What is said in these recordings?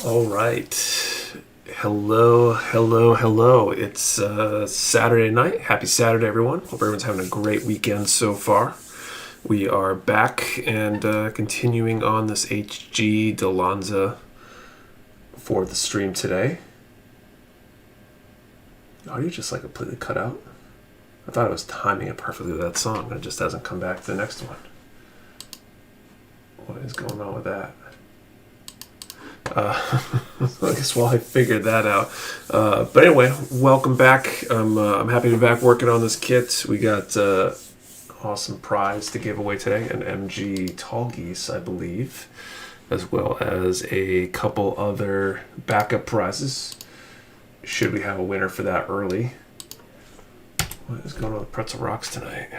All right. Hello, hello, hello. It's Saturday night. Happy Saturday, everyone. Hope everyone's having a great weekend so far. We are back and continuing on this HG Delanza for the stream today. Audio just like completely cut out. I thought I was timing it perfectly with that song, but it just hasn't come back to the next one. What is going on with that? I guess while I figured that out. But anyway, welcome back. I'm happy to be back working on this kit. We got awesome prize to give away today, an MG Tallgeese, I believe, as well as a couple other backup prizes, should we have a winner for that early. What is going on with Pretzel Rocks tonight?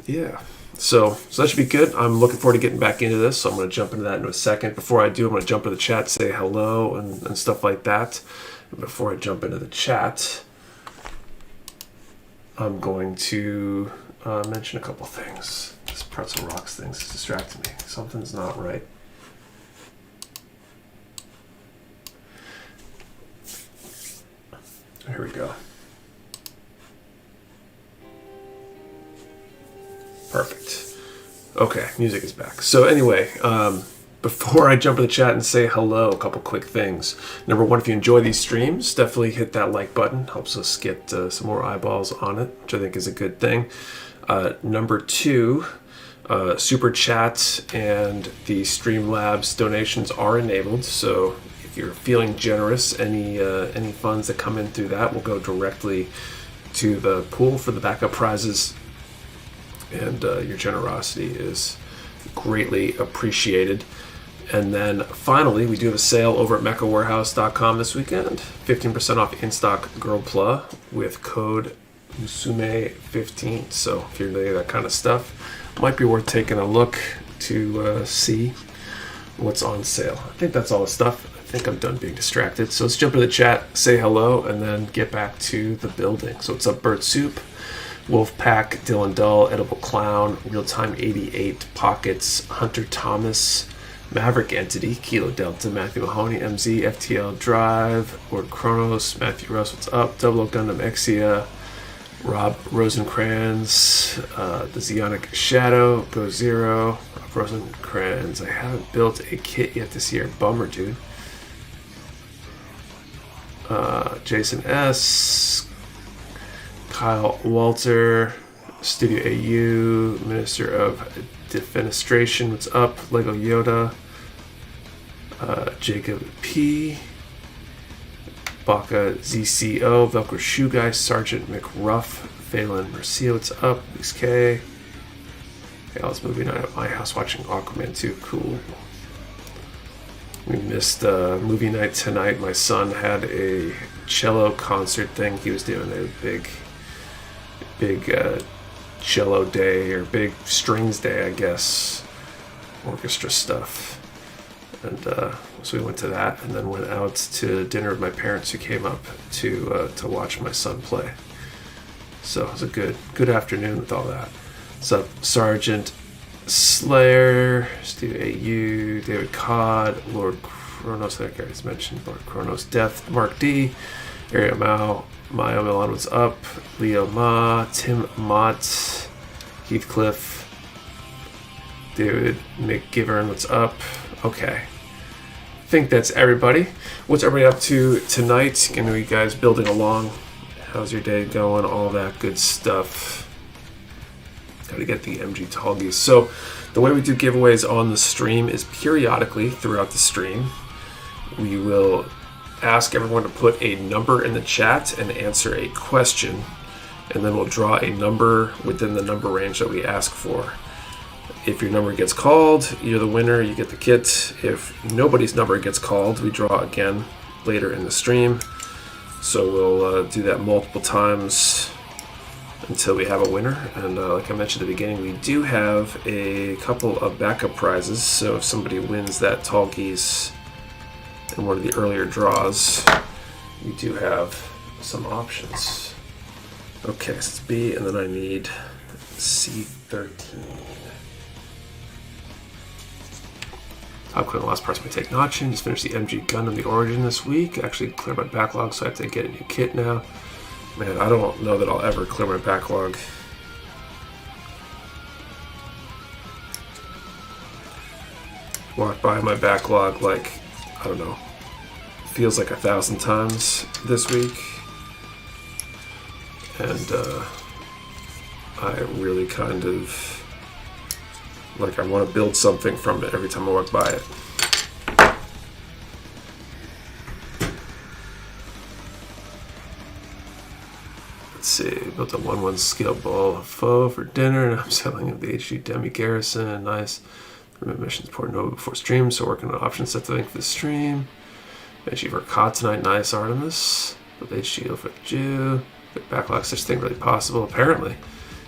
Yeah. So that should be good. I'm looking forward to getting back into this, so I'm going to jump into that in a second. Before I do, I'm going to jump into the chat, say hello and stuff like that. And before I jump into the chat, I'm going to mention a couple things. This Pretzel Rocks thing is distracting me. Something's not right. Here we go. Perfect. Okay, music is back. So anyway, before I jump in the chat and say hello, a couple quick things. Number one, if you enjoy these streams, definitely hit that like button. Helps us get some more eyeballs on it, which I think is a good thing. Number two, Super Chat and the Streamlabs donations are enabled. So if you're feeling generous, any funds that come in through that will go directly to the pool for the backup prizes. And your generosity is greatly appreciated. And then finally, we do have a sale over at mechawarehouse.com this weekend. 15% off in-stock Girl Pla with code Musume15. So if you're into that kind of stuff, might be worth taking a look to see what's on sale. I think that's all the stuff. I think I'm done being distracted. So let's jump into the chat, say hello, and then get back to the building. So what's up, Bird Soup? Wolfpack, Dylan Dull, Edible Clown, Realtime 88, Pockets, Hunter Thomas, Maverick Entity, Kilo Delta, Matthew Mahoney, MZ, FTL Drive, Lord Kronos, Matthew Russ, what's up, Double O Gundam Exia, Rob Rosencrans, the Zeonic Shadow, Go Zero, Rosencrans. I haven't built a kit yet this year. Bummer, dude. Jason S., Kyle Walter, Studio AU, Minister of Defenestration, what's up? Lego Yoda, Jacob P, Baka ZCO, Velcro Shoe Guy, Sergeant McRuff, Phelan Mercia, what's up? Luis K. Okay, let's movie night at my house watching Aquaman 2, cool. We missed movie night tonight. My son had a cello concert thing he was doing. A big cello day or big strings day, I guess, orchestra stuff. And so we went to that and then went out to dinner with my parents who came up to watch my son play. So it was a good afternoon with all that. What's up, Sergeant Slayer, Steve AU, David Codd, Lord Kronos, I think I already mentioned Lord Kronos, Death, Mark D, Area Mao, Maya Milan, what's up? Leo Ma, Tim Mott, Heathcliff, David McGivern, what's up? Okay. I think that's everybody. What's everybody up to tonight? Can you guys building along? How's your day going? All that good stuff. Got to get the MG Tallgeese. So the way we do giveaways on the stream is periodically throughout the stream. We will ask everyone to put a number in the chat and answer a question, and then we'll draw a number within the number range that we ask for. If your number gets called, you're the winner, you get the kit. If nobody's number gets called, we draw again later in the stream. So we'll do that multiple times until we have a winner. And like I mentioned at the beginning, we do have a couple of backup prizes. So if somebody wins that Tallgeese in one of the earlier draws, we do have some options. Okay, so it's B, and then I need C13. Upcoming last parts may take notching. Just finished the MG Gundam The Origin this week. Actually cleared my backlog, so I have to get a new kit now. Man, I don't know that I'll ever clear my backlog. Walked by my backlog like, I don't know, feels like 1,000 times this week. And I really kind of, like, I want to build something from it every time I walk by it. Let's see, built a 1-1 scale ball of foe for dinner, and I'm selling the HG Demi Garrison. Nice. Missions poured over before stream, so working on option set to link for the stream. HG for Caught tonight. Nice, Artemis. With HG for Jew. The backlog, such thing really possible, apparently.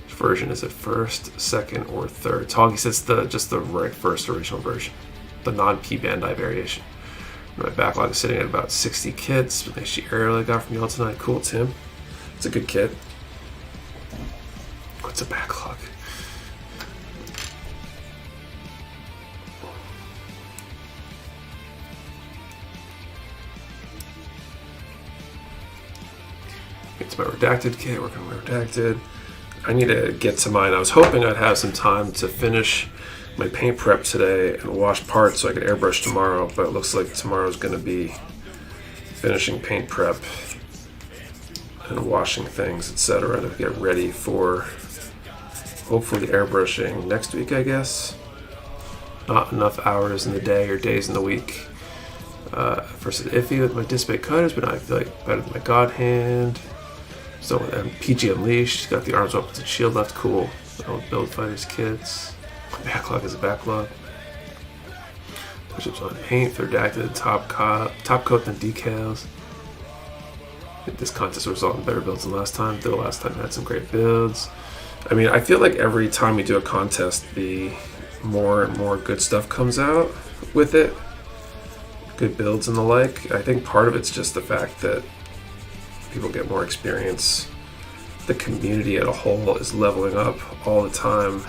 Which version is it, first, second, or third? Tallgeese, it's just the right first original version, the non-P Bandai variation. My backlog is sitting at about 60 kits. With HG Aerial I got from y'all tonight. Cool, Tim. It's a good kit. What's a backlog? It's my redacted kit, working on my redacted. I need to get to mine. I was hoping I'd have some time to finish my paint prep today and wash parts so I could airbrush tomorrow, but it looks like tomorrow's going to be finishing paint prep and washing things, etc. to get ready for hopefully airbrushing next week, I guess. Not enough hours in the day or days in the week. First iffy with my dissipate cutters, but I feel like better than my God Hand. So PG Unleashed, got the arms up to shield left, cool. Old Build Fighters kits. Backlog is a backlog. Push-ups on paint, third acted, top coat than decals. I think this contest will result in better builds than last time. The last time had some great builds. I mean, I feel like every time we do a contest, the more and more good stuff comes out with it. Good builds and the like. I think part of it's just the fact that people get more experience. The community as a whole is leveling up all the time.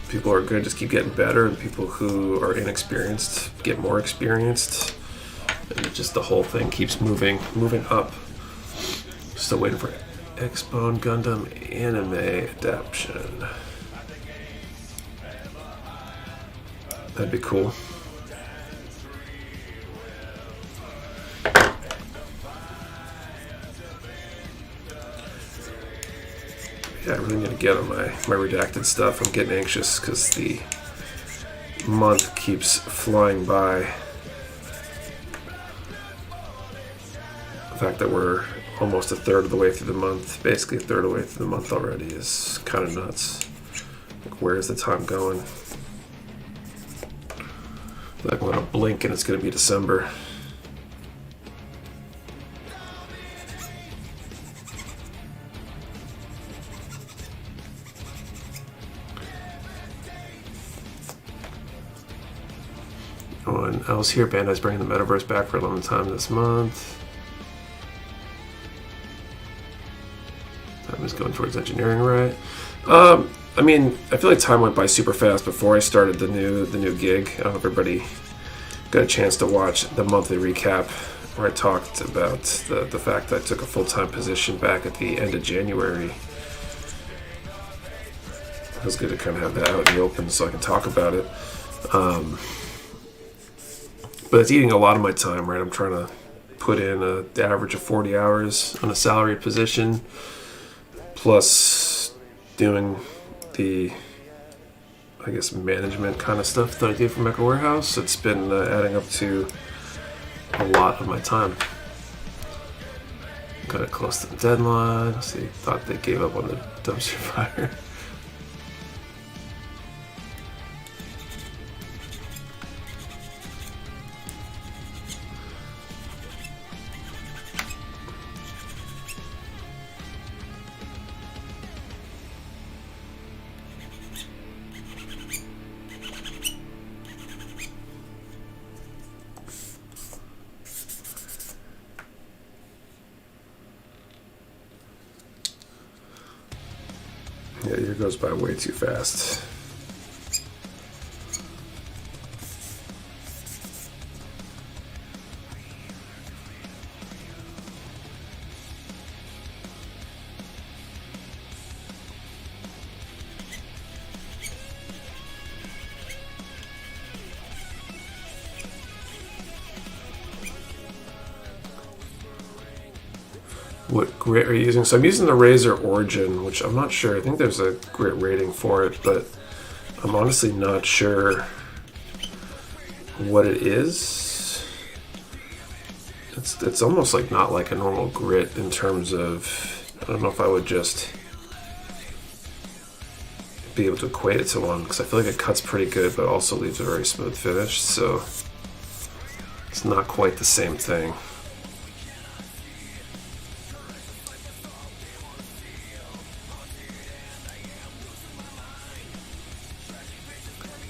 People who are good just keep getting better, and people who are inexperienced get more experienced. And just the whole thing keeps moving up. Still waiting for X-Bone Gundam anime adaptation. That'd be cool. Yeah, I really need to get on my redacted stuff. I'm getting anxious because the month keeps flying by. The fact that we're almost a third of the way through the month, basically a third of the way through the month already, is kind of nuts. Like, where is the time going? Like, I'm gonna blink and it's gonna be December. No one else here. Bandai's bringing the metaverse back for a limited time this month. Time is going towards engineering, right? I mean, I feel like time went by super fast before I started the new gig. I don't know if everybody got a chance to watch the monthly recap where I talked about the fact that I took a full-time position back at the end of January. It was good to kind of have that out in the open so I can talk about it. But it's eating a lot of my time, right? I'm trying to put in the average of 40 hours on a salaried position, plus doing the, I guess, management kind of stuff that I do for Mecha Warehouse. It's been adding up to a lot of my time. Got it close to the deadline. Let's see, thought they gave up on the dumpster fire. Yeah, year goes by way too fast. What grit are you using? So I'm using the Razor Origin, which I'm not sure. I think there's a grit rating for it, but I'm honestly not sure what it is. It's almost like not like a normal grit in terms of, I don't know if I would just be able to equate it to one, because I feel like it cuts pretty good but also leaves a very smooth finish, so it's not quite the same thing.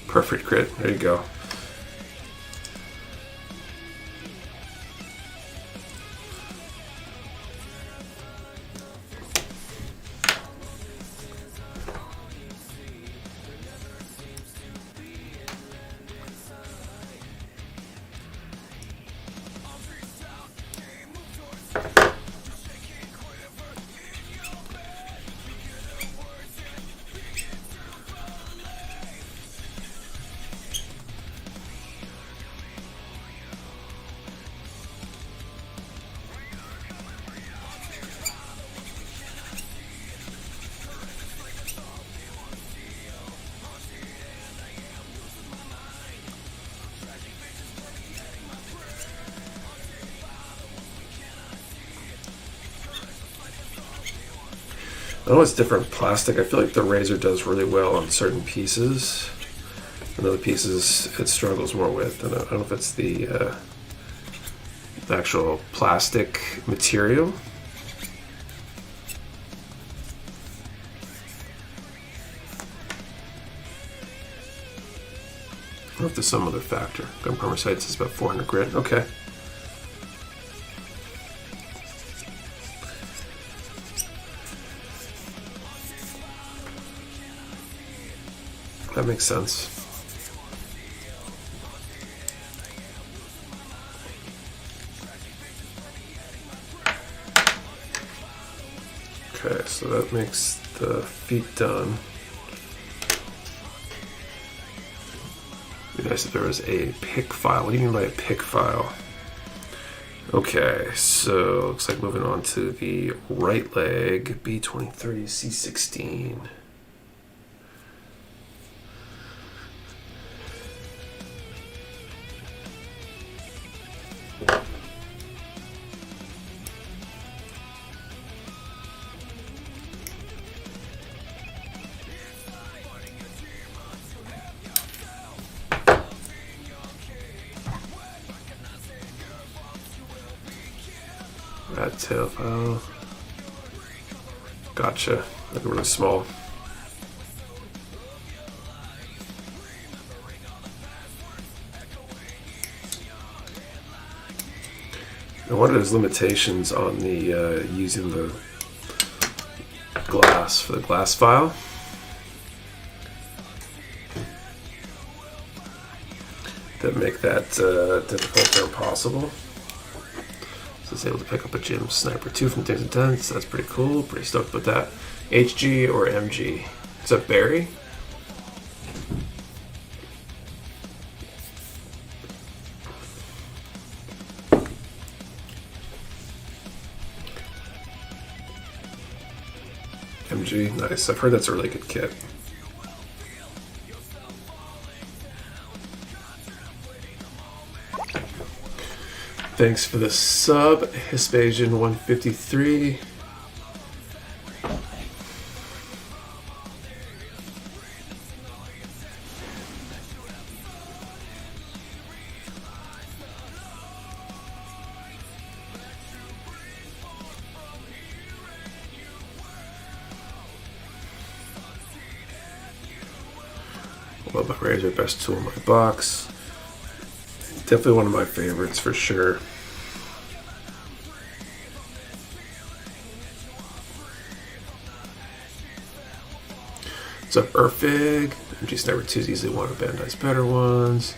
Perfect grit, there you go. I know it's different plastic. I feel like the Razor does really well on certain pieces, and other pieces it struggles more with. And I don't know if it's the actual plastic material. Or if there's some other factor. Gun primer sights is about 400 grit. Okay. That makes sense. Okay, so that makes the feet done. It'd be nice if there was a pick file. What do you mean by a pick file? Okay, so looks like moving on to the right leg, B23, C16. Rat tail file. Gotcha. Like really small. Now, what are those limitations on the using the glass for the glass file? That make that difficult or impossible. So it's able to pick up a Jim Sniper 2 from Things Intense. That's pretty cool. Pretty stoked with that. HG or MG? Is that Barry? MG, nice. I've heard that's a really good kit. Thanks for the sub, Hispasian 153. Love my Razor, best tool in my box. Definitely one of my favorites for sure. What's up, Urfig? MG Sniper 2 is easily one of Bandai's better ones.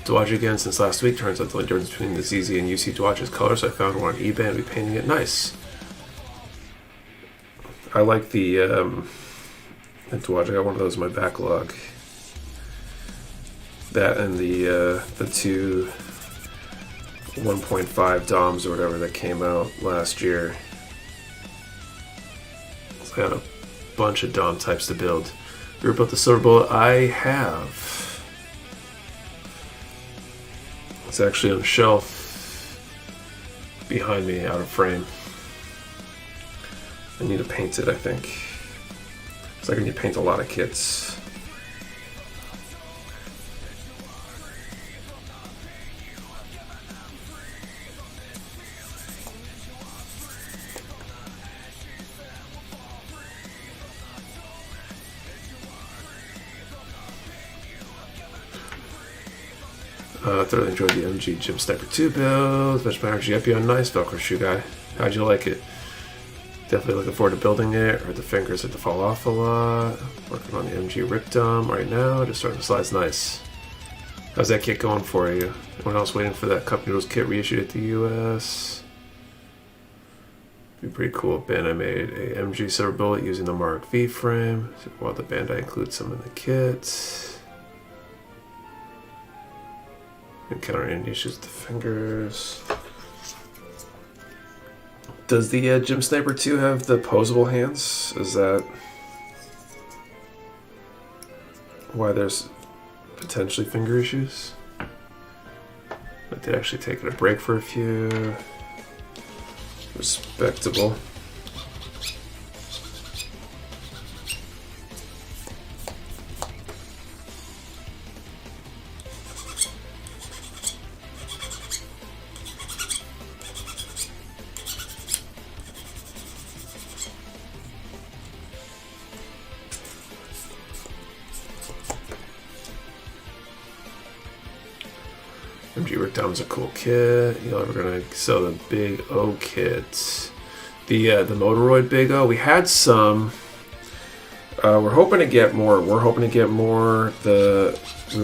Dodge again since last week. Turns out the only difference between the ZZ and UC Dodge is color, so I found one on eBay and be painting it nice. I like the Dodge. I got one of those in my backlog. That and the two 1.5 DOMs or whatever that came out last year. I got a bunch of DOM types to build. You ever built the silver bullet? I have. It's actually on a shelf behind me, out of frame. I need to paint it, I think. It's like I need to paint a lot of kits. I thoroughly enjoyed the MG Gym Sniper 2 build. Benchmark energy up you on nice Velcro shoe guy. How'd you like it? Definitely looking forward to building it. Or the fingers had to fall off a lot. Working on the MG Rip Dom right now. Just starting to slice nice. How's that kit going for you? Anyone else waiting for that Cup Noodles kit reissued at the US? Be pretty cool. Bandai made a MG Silver Bullet using the Mark V frame. While the Bandai includes some in the kit. Encounter any issues with the fingers. Does the Gym Sniper 2 have the posable hands? Is that why there's potentially finger issues? But they actually taking a break for a few. Respectable. MG Rick Dom's a cool kit. You know, we're gonna sell the Big O kit. The Motoroid Big O. We had some. We're hoping to get more. We were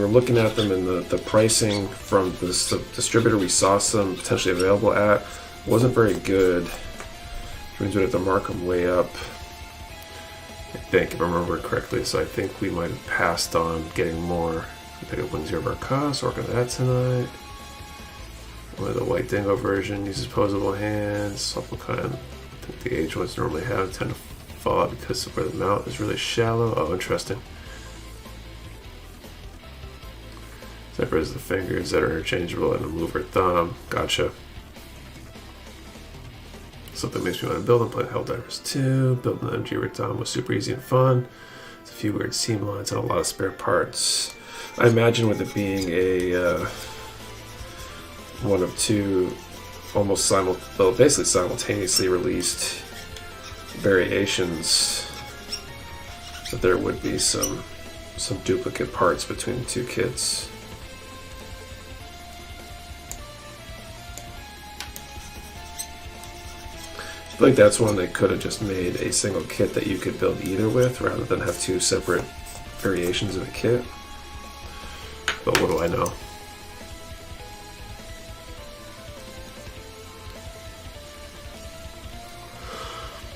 looking at them in the pricing from the distributor we saw some potentially available at. Wasn't very good. Which means we'd have to mark them way up. I think, if I remember correctly. So I think we might have passed on getting more. I think it wins 0 of our costs. Working on that tonight. Or the White Dingo version uses posable hands. Supplicant. I think the age ones normally tend to fall out because of where the mount is really shallow. Oh, interesting. Separates the fingers that are interchangeable and a mover thumb. Gotcha. Something makes me want to build and play Helldivers 2. Building the MG Rick Dom was super easy and fun. It's a few weird seam lines and a lot of spare parts. I imagine with it being a one of two almost basically simultaneously released variations, that there would be some duplicate parts between the two kits. I feel like that's one they could have just made a single kit that you could build either with, rather than have two separate variations of a kit. But what do I know?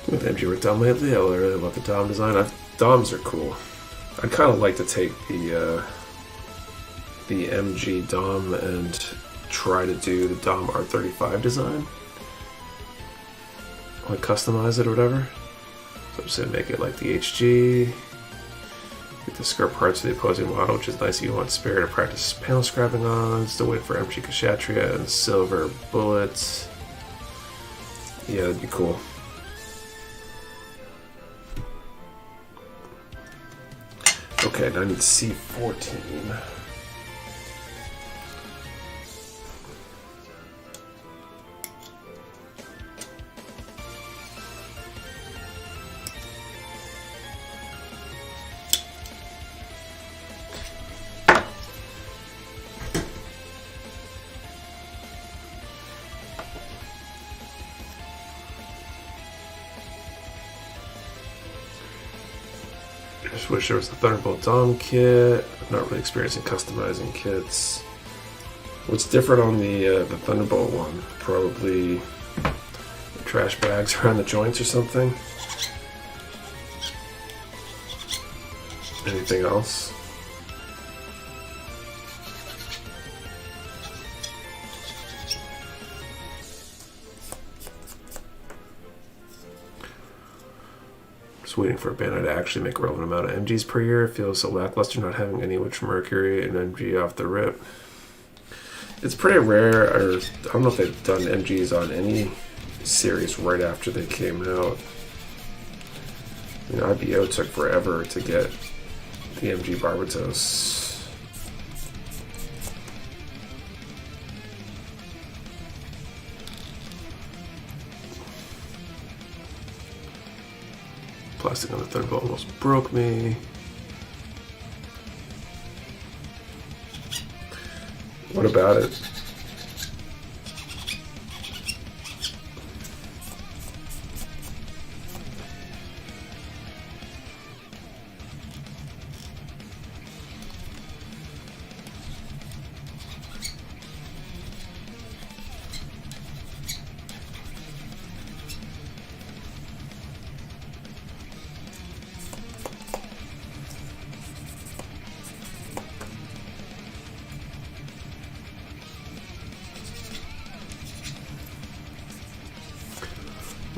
With MG Rick Dom lately, I really love the Dom design. Doms are cool. I'd kind of like to take the MG Dom and try to do the Dom R35 design. Like customize it or whatever. So I'm just gonna make it like the HG. Get the skirt parts of the opposing model, which is nice if you want spare to practice panel scrapping on. Still waiting for MG Kshatriya and silver bullets. Yeah, that'd be cool. Okay, now I need C14. Just wish there was a Thunderbolt Dom kit. I'm not really experiencing customizing kits. What's different on the Thunderbolt one? Probably the trash bags around the joints or something. Anything else? Just waiting for a bandit to actually make a relevant amount of MGs per year. It feels so lackluster not having any Witch Mercury and MG off the rip. It's pretty rare, or I don't know if they've done MGs on any series right after they came out. You know, IBO took forever to get the MG Barbatos. Plastic on the Thunderbolt almost broke me. What about it?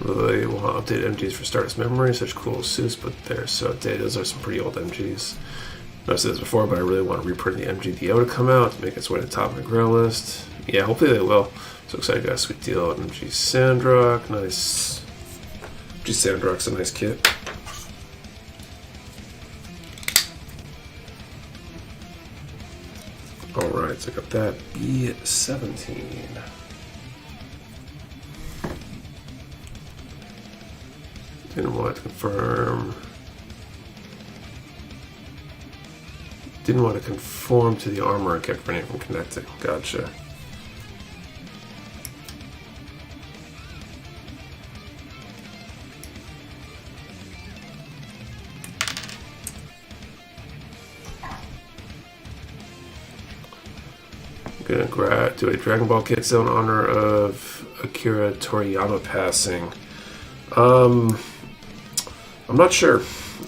They will update MGs for Stardust Memory, such cool suits, but they're so outdated. Those are some pretty old MGs. I've said this before, but I really want to reprint the MGDO to come out to make its way to the top of my grail list. Yeah, hopefully they will. So excited, got a sweet deal. MG Sandrock, nice. MG Sandrock's a nice kit. Alright, so I got that B17. Didn't want to confirm. Didn't want to conform to the armor I kept running from connecting. Gotcha. I'm gonna do a Dragon Ball kit sale in honor of Akira Toriyama passing. I'm not sure.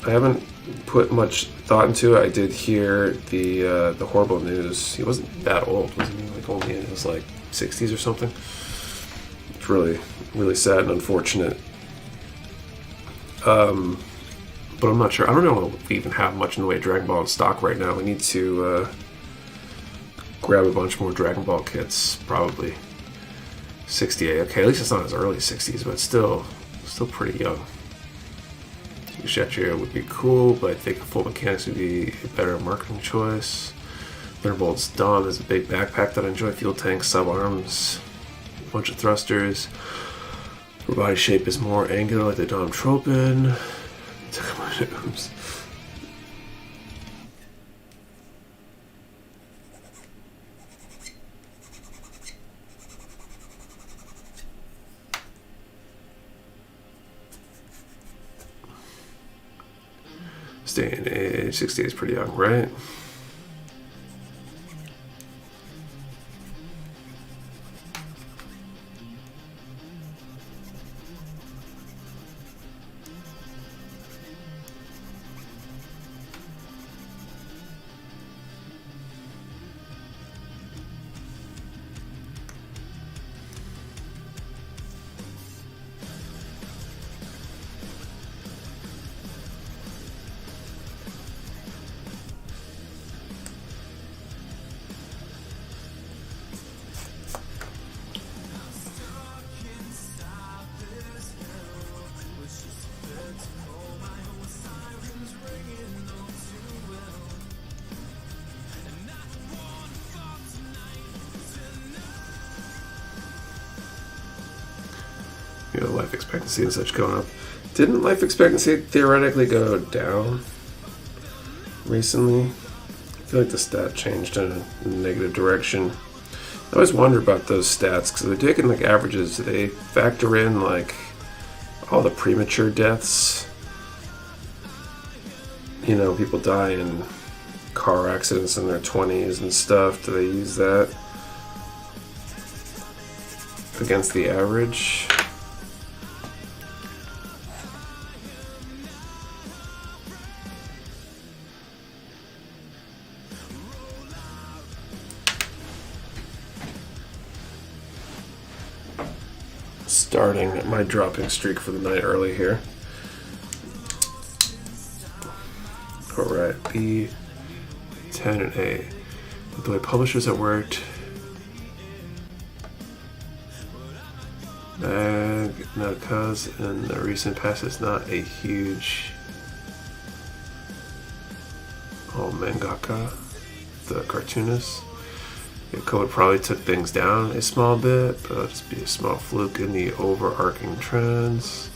I haven't put much thought into it. I did hear the horrible news. He wasn't that old, wasn't he? Like only in his like 60s or something. It's really, really sad and unfortunate. But I'm not sure. I don't know if we even have much in the way of Dragon Ball in stock right now. We need to grab a bunch more Dragon Ball kits. Probably 68. Okay, at least it's not as early 60s, but still pretty young. Shetria would be cool, but I think full mechanics would be a better marketing choice. Thunderbolt's Dom is a big backpack that I enjoy. Fuel tank, sub arms, a bunch of thrusters. Her body shape is more angular like the Dom Tropin. Stay in age 60 is pretty young, right? You know, life expectancy and such going up. Didn't life expectancy theoretically go down recently? I feel like the stat changed in a negative direction. I always wonder about those stats because they're taking like averages. Do they factor in like all the premature deaths? You know, people die in car accidents in their 20s and stuff. Do they use that against the average? Starting my dropping streak for the night early here. Alright, B, 10, and A. But the way publishers have worked, now cause in the recent past is not a huge mangaka, the cartoonist. The code probably took things down a small bit, but it'll just be a small fluke in the overarching trends.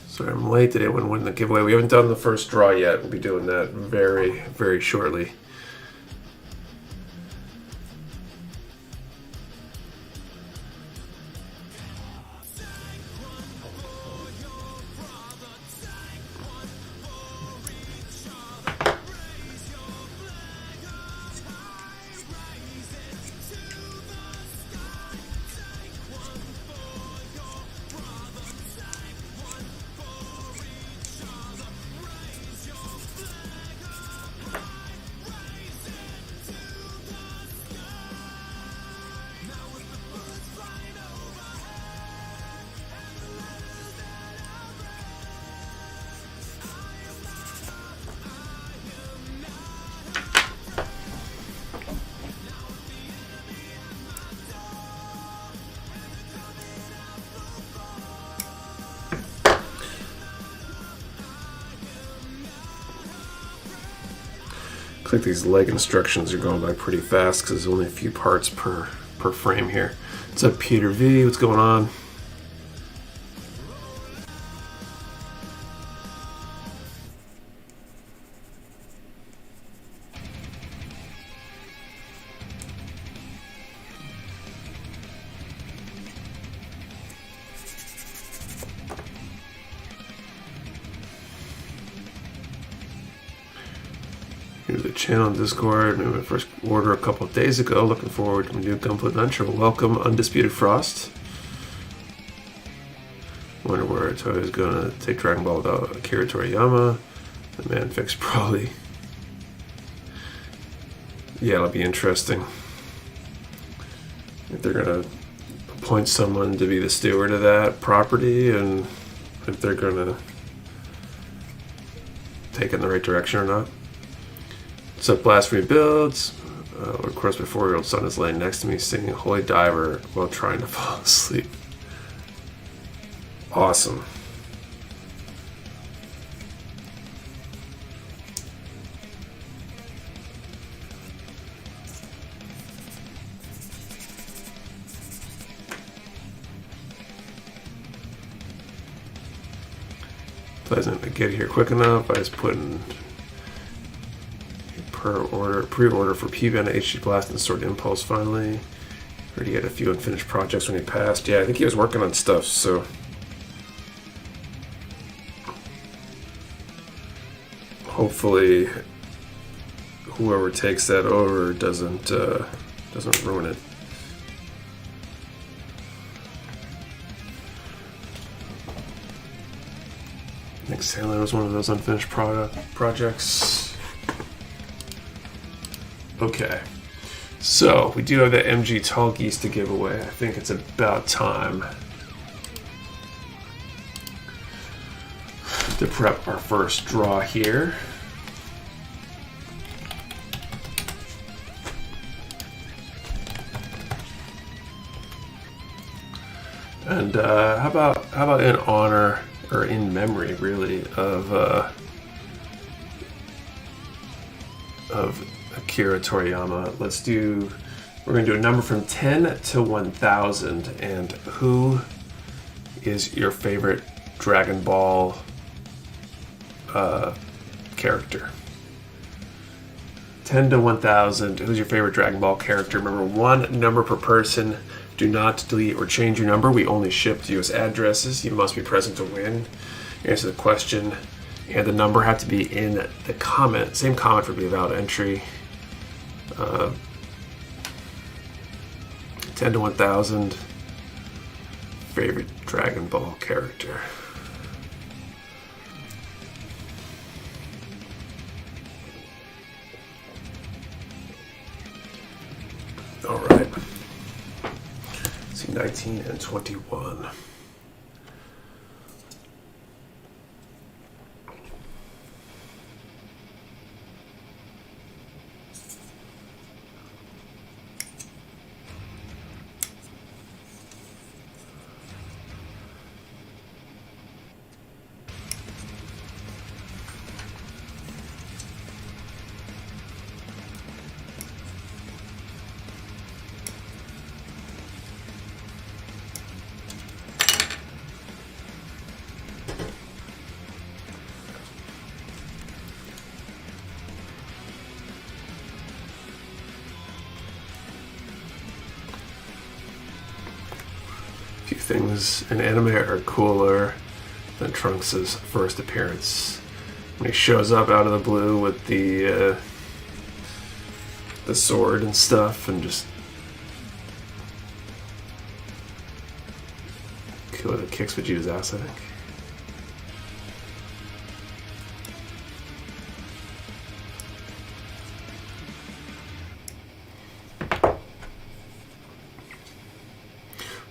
Sorry, I'm late today. Wouldn't win the giveaway. We haven't done the first draw yet. We'll be doing that very, very shortly. Looks like these leg instructions are going by pretty fast because there's only a few parts per frame here. What's up, Peter V? What's going on? Here's the channel on Discord. Maybe my first order a couple of days ago. Looking forward to a new Gunpla adventure. Welcome, Undisputed Frost. Wonder where Toyo's gonna take Dragon Ball without Akira Toriyama. The man fix probably. Yeah, it'll be interesting. If they're gonna appoint someone to be the steward of that property, and if they're gonna take it in the right direction or not. What's up, Blasphemy Builds? Of course, my 4-year-old son is laying next to me singing Holy Diver while trying to fall asleep. Awesome. Pleasant to get here quick enough. I just put in pre-order for P-Band HD Blast and Sword Impulse finally. Already had a few unfinished projects when he passed. Yeah, I think he was working on stuff, so hopefully whoever takes that over doesn't ruin it. Nick Sailor was one of those unfinished projects. Okay, so we do have the MG Tallgeese to give away. I think it's about time to prep our first draw here. And how about in honor or in memory, really, of Akira Toriyama, we're going to do a number from 10 to 1,000, and who is your favorite Dragon Ball character? 10 to 1,000, who's your favorite Dragon Ball character? Remember, one number per person. Do not delete or change your number. We only ship to US addresses. You must be present to win. Answer the question, and the number had to be in the comment. Same comment for be a valid entry. 10 to 1000. Favorite Dragon Ball character. All right. Let's see, 19 and 21. Few things in anime are cooler than Trunks' first appearance. When he shows up out of the blue with the sword and stuff, and just kicks Vegeta's ass, I think.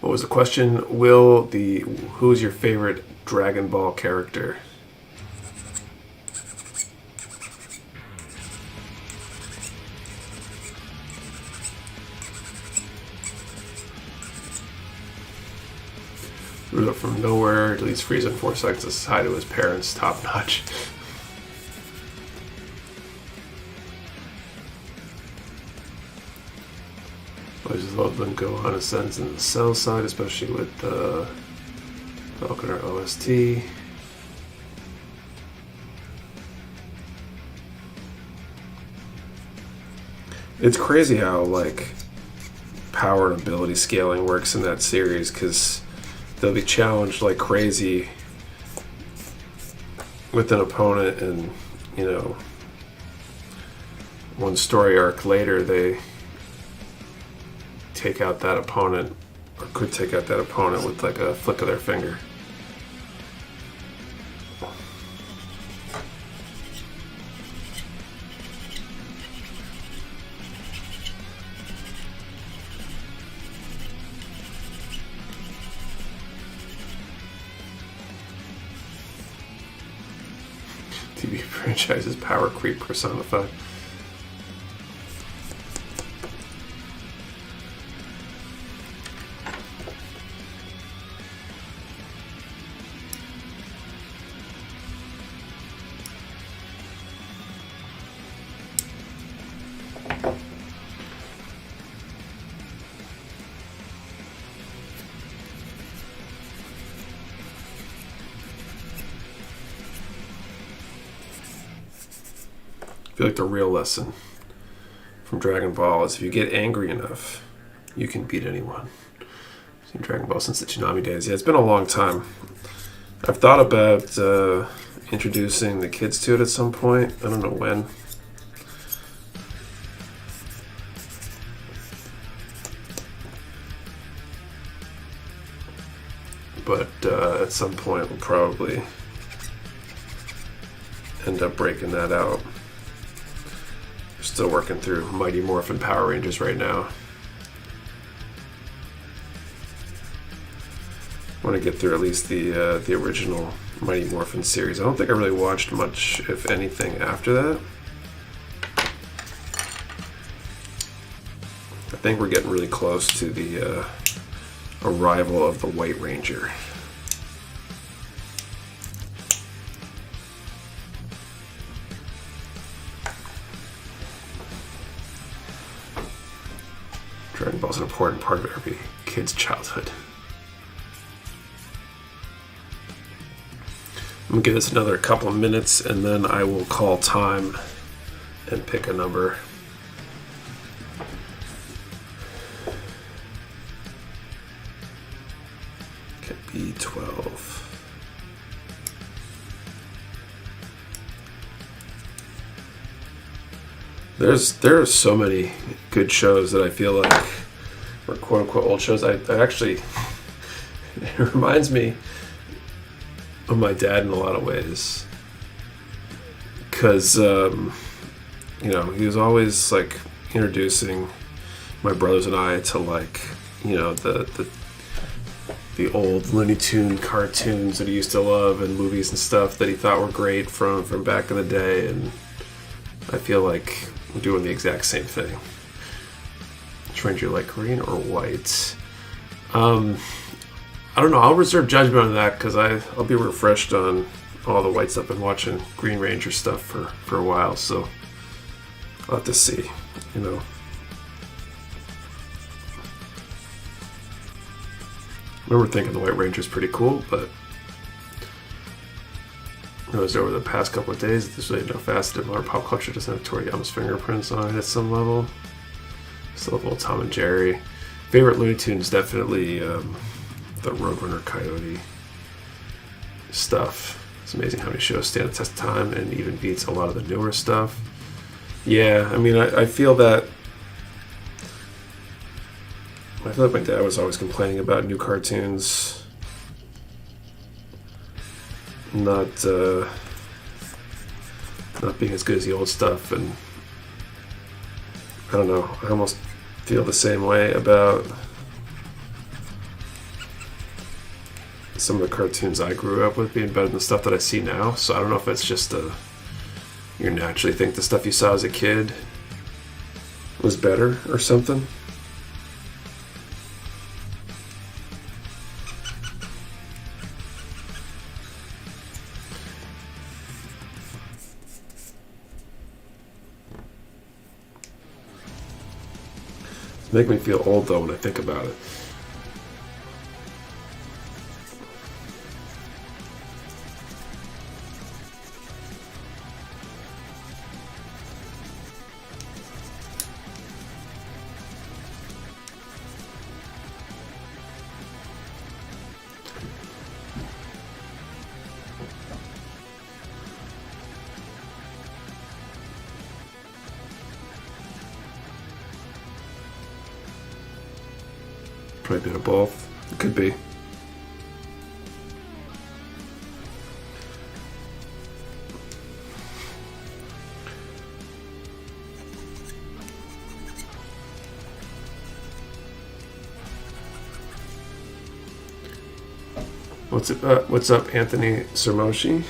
What was the question? Who's your favorite Dragon Ball character? Grew up from nowhere, deletes Frieza in 4 seconds, says hi to his parents, top notch. I just love them Gohan ascends in the Cell side, especially with Falconer OST. It's crazy how like power and ability scaling works in that series, because they'll be challenged like crazy with an opponent, and you know, one story arc later they take out that opponent, or could take out that opponent with like a flick of their finger. TV franchise's power creep personified. I feel like the real lesson from Dragon Ball is if you get angry enough, you can beat anyone. I've seen Dragon Ball since the Tsunami days. Yeah, it's been a long time. I've thought about introducing the kids to it at some point. I don't know when. But at some point we'll probably end up breaking that out. Still working through Mighty Morphin Power Rangers right now. I want to get through at least the original Mighty Morphin series. I don't think I really watched much, if anything, after that. I think we're getting really close to the arrival of the White Ranger. Dragon Ball is an important part of every kid's childhood. I'm going to give this another couple of minutes, and then I will call time and pick a number. Could be 12. There are so many good shows that I feel like or quote unquote old shows. I actually, it reminds me of my dad in a lot of ways, because he was always like introducing my brothers and I to like the old Looney Tune cartoons that he used to love and movies and stuff that he thought were great from back in the day, and I feel like I'm doing the exact same thing. Trend you like green or white? I don't know. I'll reserve judgment on that because I'll be refreshed on all the white stuff. I've been watching Green Ranger stuff for a while, so I'll have to see. I remember thinking the White Ranger's pretty cool, but I was over the past couple of days. There's really no facet of modern pop culture doesn't have Toriyama's fingerprints on it at some level. Still love old Tom and Jerry. Favorite Looney Tunes, definitely the Roadrunner Coyote stuff. It's amazing how many shows stand the test of time and even beats a lot of the newer stuff. Yeah, I mean, I feel that. I feel like my dad was always complaining about new cartoons not being as good as the old stuff, and I don't know. I almost feel the same way about some of the cartoons I grew up with being better than the stuff that I see now. So I don't know if it's just you naturally think the stuff you saw as a kid was better or something. Make me feel old though when I think about it. Probably a bit of both. It could be. What's up, Anthony Sermoshi?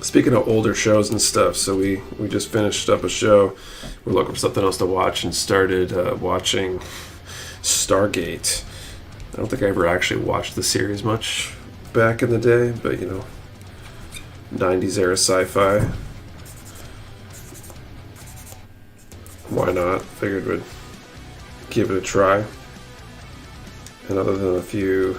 Speaking of older shows and stuff, so we just finished up a show. We're looking for something else to watch and started watching Stargate. I don't think I ever actually watched the series much back in the day, but 90s era sci-fi. Why not? Figured we'd give it a try. And other than a few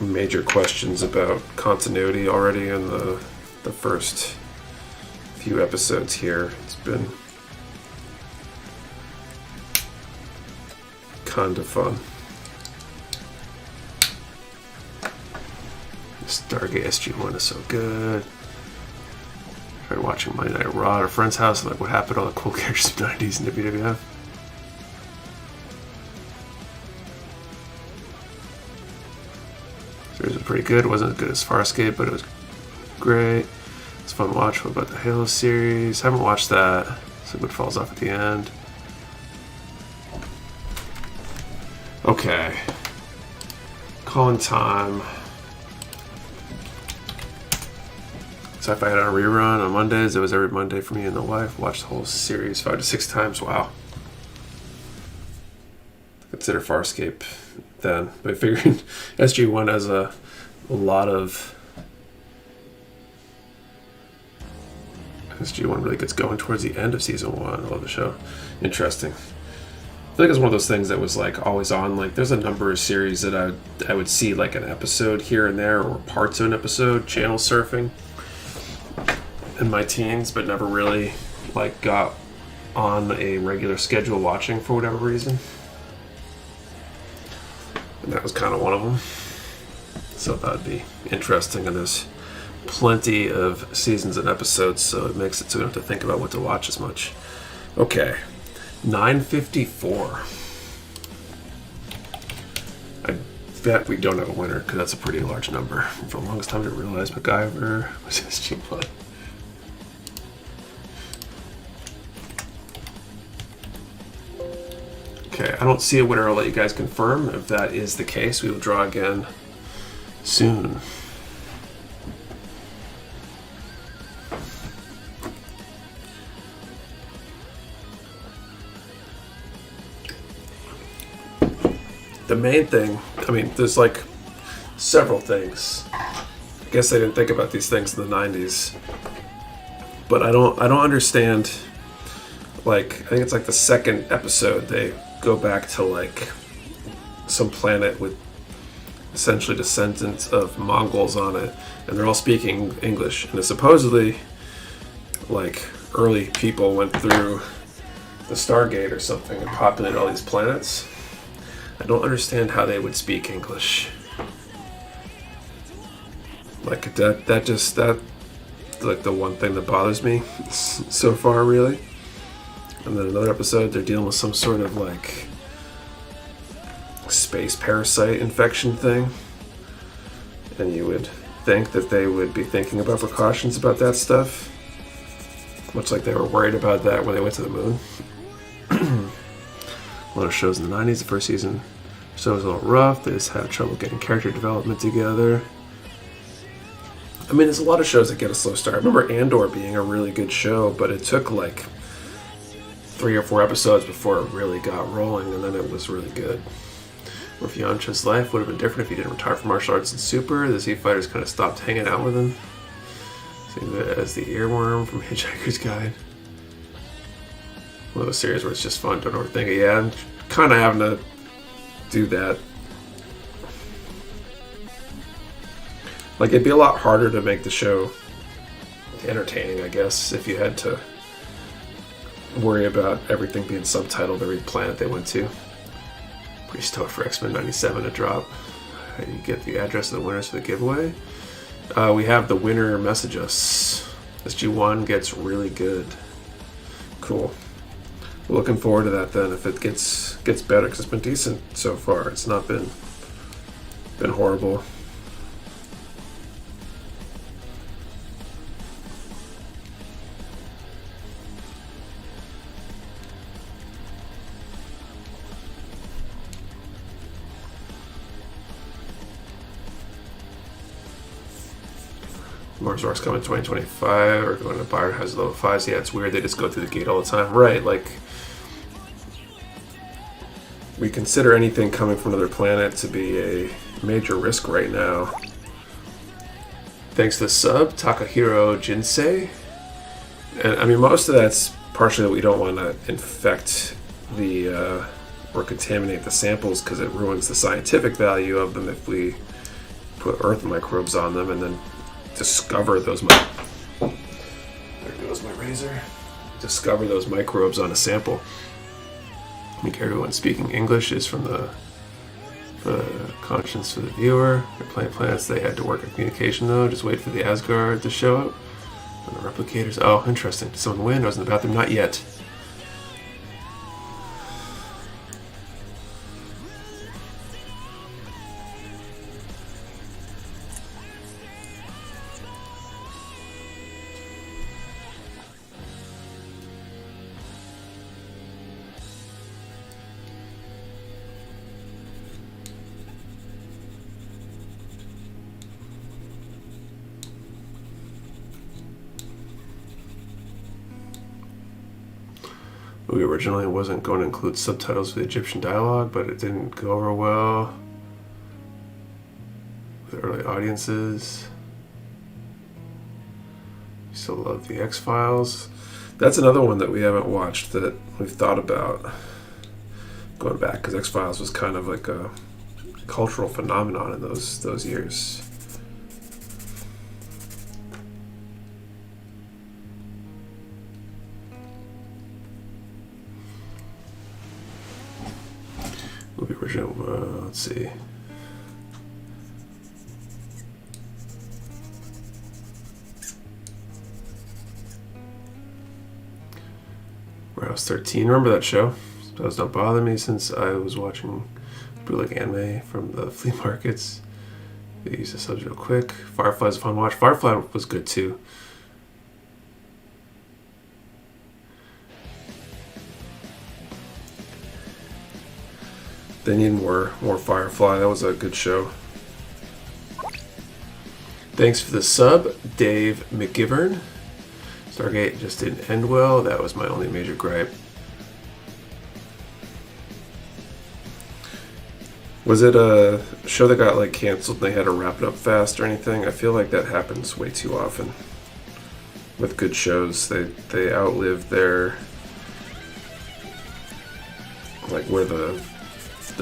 major questions about continuity already in the first few episodes here, it's been kind of fun. Stargate SG-1 is so good. Tried watching Monday Night Raw at a friend's house and what happened to all the cool characters of the 90s in WWF. It was pretty good. It wasn't as good as Farscape, but it was great. It's fun to watch. What about the Halo series? Haven't watched that. So what falls off at the end. Okay. Calling time. Sci-Fi had on a rerun on Mondays. It was every Monday for me and the wife. Watched the whole series 5 to 6 times. Wow. Consider Farscape then, but I figured SG-1 has a lot of SG-1 really gets going towards the end of season 1. I love the show. Interesting. I feel like it's one of those things that was like always on. Like there's a number of series that I would see like an episode here and there or parts of an episode channel surfing in my teens, but never really like got on a regular schedule watching for whatever reason. And that was kind of one of them. So that'd be interesting. And there's plenty of seasons and episodes, so it makes it so we don't have to think about what to watch as much. Okay, 954. I bet we don't have a winner because that's a pretty large number. For the longest time, I didn't realize MacGyver was SG1. Okay, I don't see a winner. I'll let you guys confirm. If that is the case, we will draw again soon. The main thing, I mean, there's like several things. I guess they didn't think about these things in the 90s. But I don't understand, like, I think it's like the second episode, they go back to like some planet with essentially descendants of Mongols on it, and they're all speaking English. And it's supposedly like early people went through the Stargate or something and populated all these planets. I don't understand how they would speak English. Like that like the one thing that bothers me so far, really. And then another episode, they're dealing with some sort of like space parasite infection thing, and you would think that they would be thinking about precautions about that stuff, much like they were worried about that when they went to the moon. A lot of shows in the 90s, the first season so was a little rough. They just had trouble getting character development together. I mean, there's a lot of shows that get a slow start. I remember Andor being a really good show, but it took like 3 or 4 episodes before it really got rolling, and then it was really good. If Yamcha's life would have been different if he didn't retire from martial arts and Super. The Z Fighters kind of stopped hanging out with him. Same as the earworm from Hitchhiker's Guide. One of those series where it's just fun, don't overthink it. Yeah, I'm kind of having to do that. Like, it'd be a lot harder to make the show entertaining, I guess, if you had to worry about everything being subtitled every planet they went to. Pretty stoked for X-Men 97 to drop. How do you get the address of the winners for the giveaway? We have the winner message us. SG1 gets really good. Cool. We're looking forward to that then, if it gets better, because it's been decent so far. It's not been horrible. Mars Rock's coming in 2025, or going to Byron has level 5s. Yeah, it's weird, they just go through the gate all the time. Right, like, we consider anything coming from another planet to be a major risk right now. Thanks to the sub, Takahiro Jinsei. And I mean, most of that's partially that we don't want to infect the, or contaminate the samples, because it ruins the scientific value of them if we put earth microbes on them and then discover those there goes my razor. Discover those microbes on a sample. I think everyone speaking English is from the conscience for the viewer. They're playing planets, they had to work on communication though. Just wait for the Asgard to show up. And the replicators. Oh, interesting. Did someone win? I was in the bathroom. Not yet. movie originally wasn't going to include subtitles for the Egyptian dialogue, but it didn't go over well with early audiences. I still love the X-Files. That's another one that we haven't watched that we've thought about going back, because X-Files was kind of like a cultural phenomenon in those years. Movie original, let's see. Warehouse 13. Remember that show? Does not bother me since I was watching bootleg anime from the flea markets. They use the subs real quick. Firefly's a fun watch. Firefly was good too. They need more Firefly. That was a good show. Thanks for the sub, Dave McGivern. Stargate just didn't end well. That was my only major gripe. Was it a show that got like canceled and they had to wrap it up fast or anything? I feel like that happens way too often with good shows. They outlive their, like, where the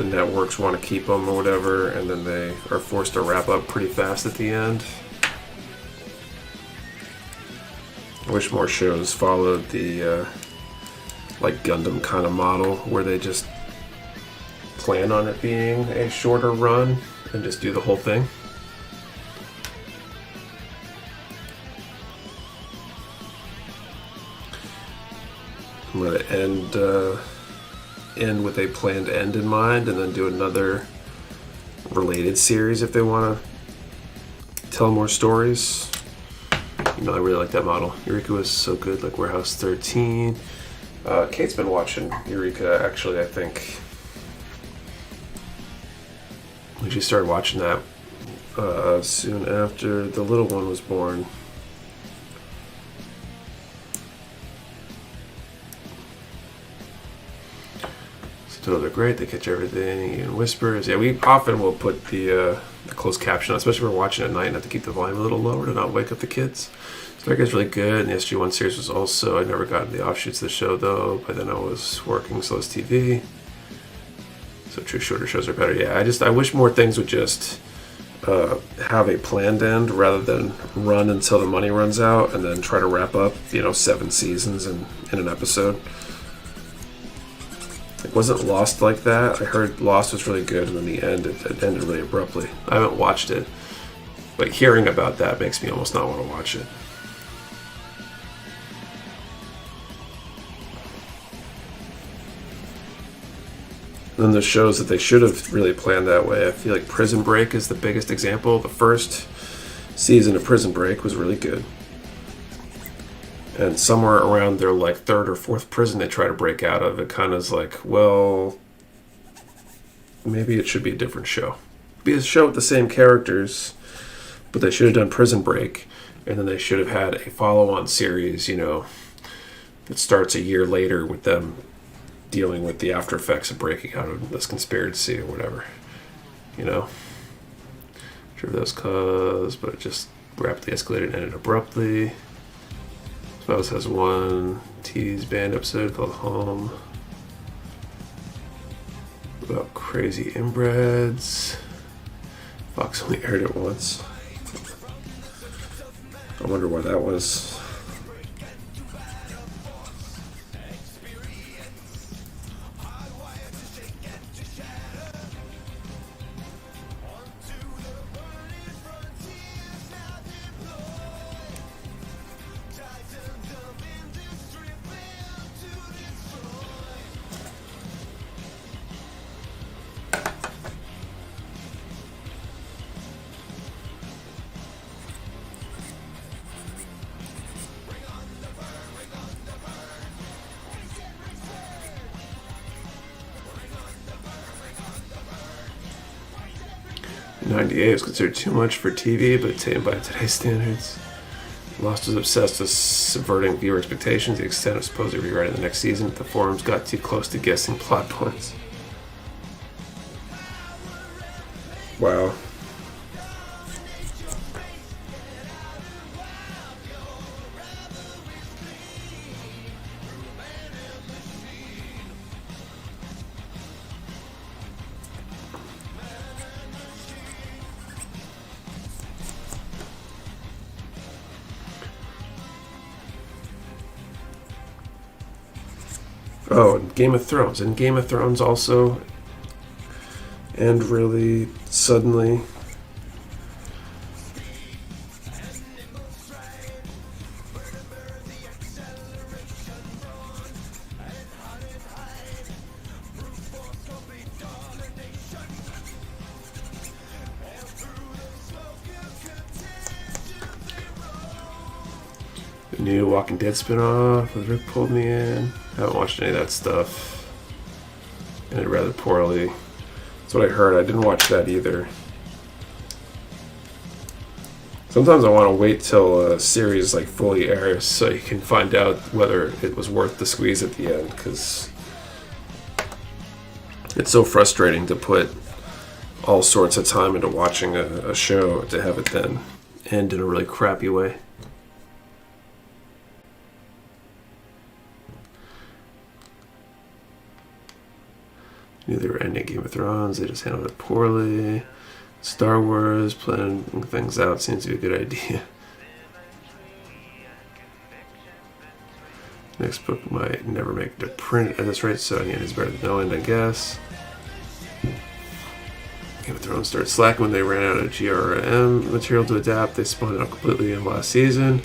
networks want to keep them or whatever, and then they are forced to wrap up pretty fast at the end. I wish more shows followed the like Gundam kind of model where they just plan on it being a shorter run and just do the whole thing. Let it end with a planned end in mind, and then do another related series if they want to tell more stories. You know, I really like that model. Eureka was so good, like Warehouse 13. Kate's been watching Eureka, actually, I think. We just started watching that soon after the little one was born. So they're great. They catch everything in whispers. Yeah, we often will put the closed caption on, especially if we're watching at night and have to keep the volume a little lower to not wake up the kids. So that guy's really good. And the SG-1 series was also, I never got into the offshoots of the show though. By then I was working, so was TV. So true, shorter shows are better. Yeah, I wish more things would just have a planned end rather than run until the money runs out and then try to wrap up, 7 seasons in an episode. It wasn't Lost like that. I heard Lost was really good, and in the end, it ended really abruptly. I haven't watched it, but hearing about that makes me almost not want to watch it. And then the shows that they should have really planned that way, I feel like Prison Break is the biggest example. The first season of Prison Break was really good. And somewhere around their like 3rd or 4th prison they try to break out of, it kind of is like, well, maybe it should be a different show. Be a show with the same characters, but they should have done Prison Break, and then they should have had a follow-on series, that starts a year later with them dealing with the after effects of breaking out of this conspiracy or whatever. Sure those cause, but it just rapidly escalated and ended abruptly. Spouse has one tease band episode called Home about crazy inbreds. Fox only aired it once. I wonder why that was. '98 was considered too much for TV, but attained by today's standards. Lost was obsessed with subverting viewer expectations to the extent of supposedly rewriting the next season. The forums got too close to guessing plot points. Wow. Oh, and Game of Thrones. And Game of Thrones also end really suddenly. New Walking Dead spinoff with Rick pulled me in. I haven't watched any of that stuff. Ended rather poorly. That's what I heard. I didn't watch that either. Sometimes I want to wait till a series like fully airs so you can find out whether it was worth the squeeze at the end, because it's so frustrating to put all sorts of time into watching a show to have it then end in a really crappy way. Knew they were ending Game of Thrones, they just handled it poorly. Star Wars, planning things out seems to be a good idea. Next book might never make it to print at this rate, so the end is better than no end, I guess. Game of Thrones started slacking when they ran out of GRM material to adapt. They spun it up completely in last season,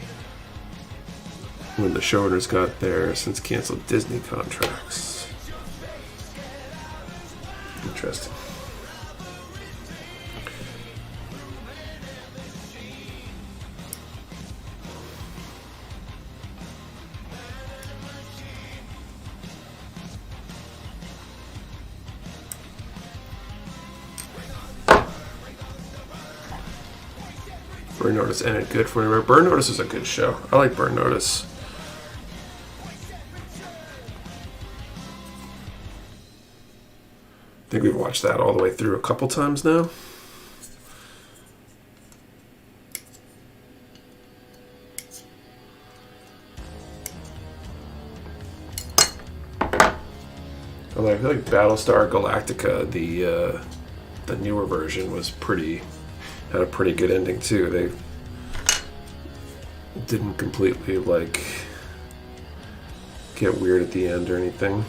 when the showrunners got their since canceled Disney contracts. Interesting. Burn Notice ended good for me. Burn Notice is a good show. I like Burn Notice. I think we've watched that all the way through a couple times now. Although I feel like Battlestar Galactica, the newer version, had a pretty good ending too. They didn't completely like get weird at the end or anything.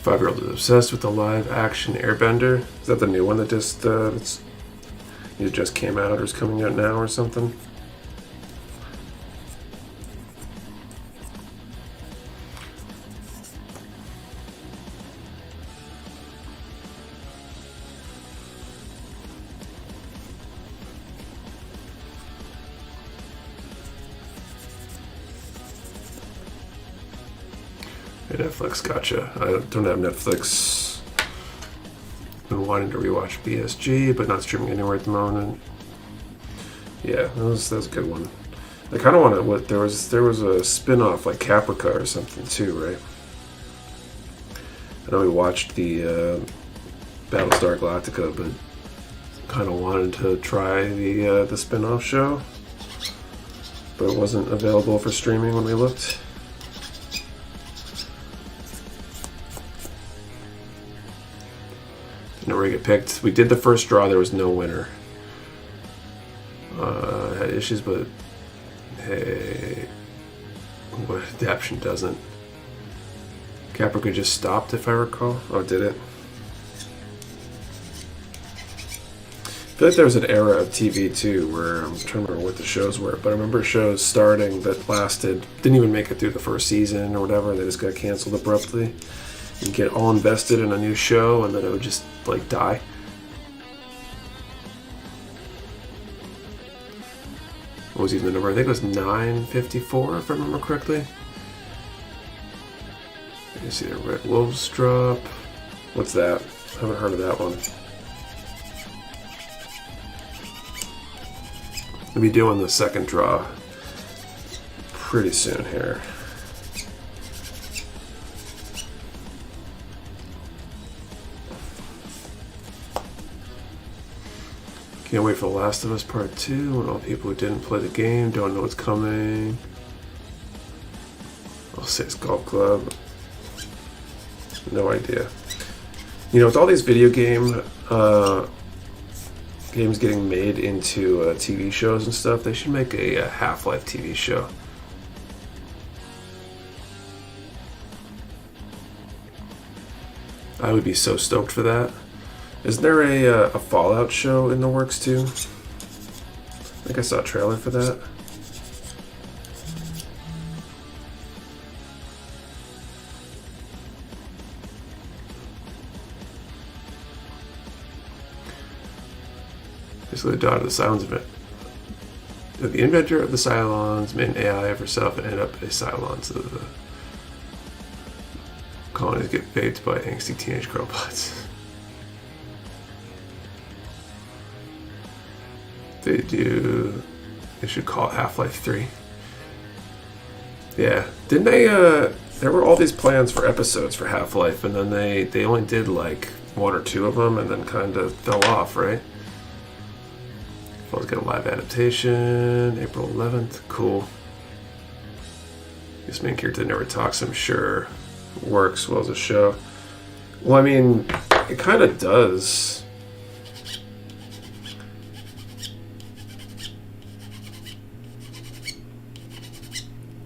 Five-year-old is obsessed with the live-action Airbender. Is that the new one that just it just came out or is coming out now or something? Netflix, gotcha. I don't have Netflix. Been wanting to rewatch BSG, but not streaming anywhere at the moment. Yeah, that was a good one. I kind of want to. What there was a spin-off like Caprica or something too, right? I know we watched the Battlestar Galactica, but kind of wanted to try the spin-off show, but it wasn't available for streaming when we looked. Where we get picked. We did the first draw. There was no winner. Had issues, but hey, what Adaptation doesn't. Caprica just stopped, if I recall. Oh, did it? I feel like there was an era of TV too where I'm trying to remember what the shows were, but I remember shows starting that didn't even make it through the first season or whatever. They just got canceled abruptly. You get all invested in a new show and then it would just like die. What was even the number? I think it was 954 if I remember correctly. You see the Red Wolves drop. What's that? I haven't heard of that one. We'll be doing the second draw pretty soon here. Can't wait for The Last of Us Part 2 when all people who didn't play the game don't know what's coming. Says Golf Club. No idea. You know, with all these video games getting made into TV shows and stuff, they should make a Half-Life TV show. I would be so stoked for that. Isn't there a Fallout show in the works too? I think I saw a trailer for that. Basically, the daughter of the Cylons event. The inventor of the Cylons made an AI of herself and ended up a Cylon, so the colonies get vaped by angsty teenage girl bots. They should call it Half-Life 3. Yeah. Didn't they, there were all these plans for episodes for Half-Life, and then they only did like 1 or 2 of them, and then kind of fell off, right? Let's get a live adaptation, April 11th, cool. This main character never talks, I'm sure works well as a show. Well, I mean, it kind of does.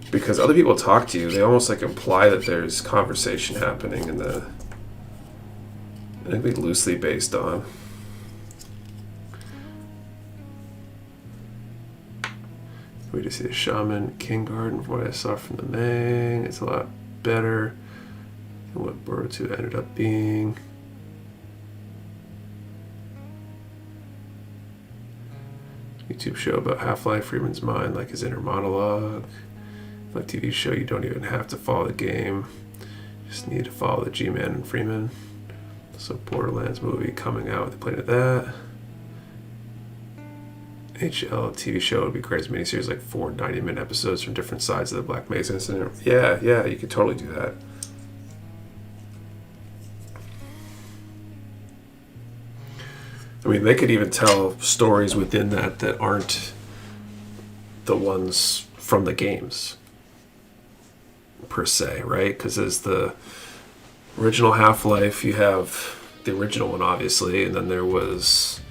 Because other people talk to you, they almost like imply that there's conversation happening in the... I think it'd be loosely based on. We just see the Shaman King Garden from what I saw from the main. It's a lot better than what Boruto ended up being. YouTube show about Half-Life, Freeman's mind, like his inner monologue. Like TV show, you don't even have to follow the game. You just need to follow the G-Man and Freeman. So Borderlands movie coming out with the plane of that. HL TV show would be great as a miniseries, like 4 90-minute episodes from different sides of the Black Mesa incident. Yeah, you could totally do that. I mean, they could even tell stories within that aren't the ones from the games, per se, right? Because as the original Half-Life, you have the original one, obviously, and then there was...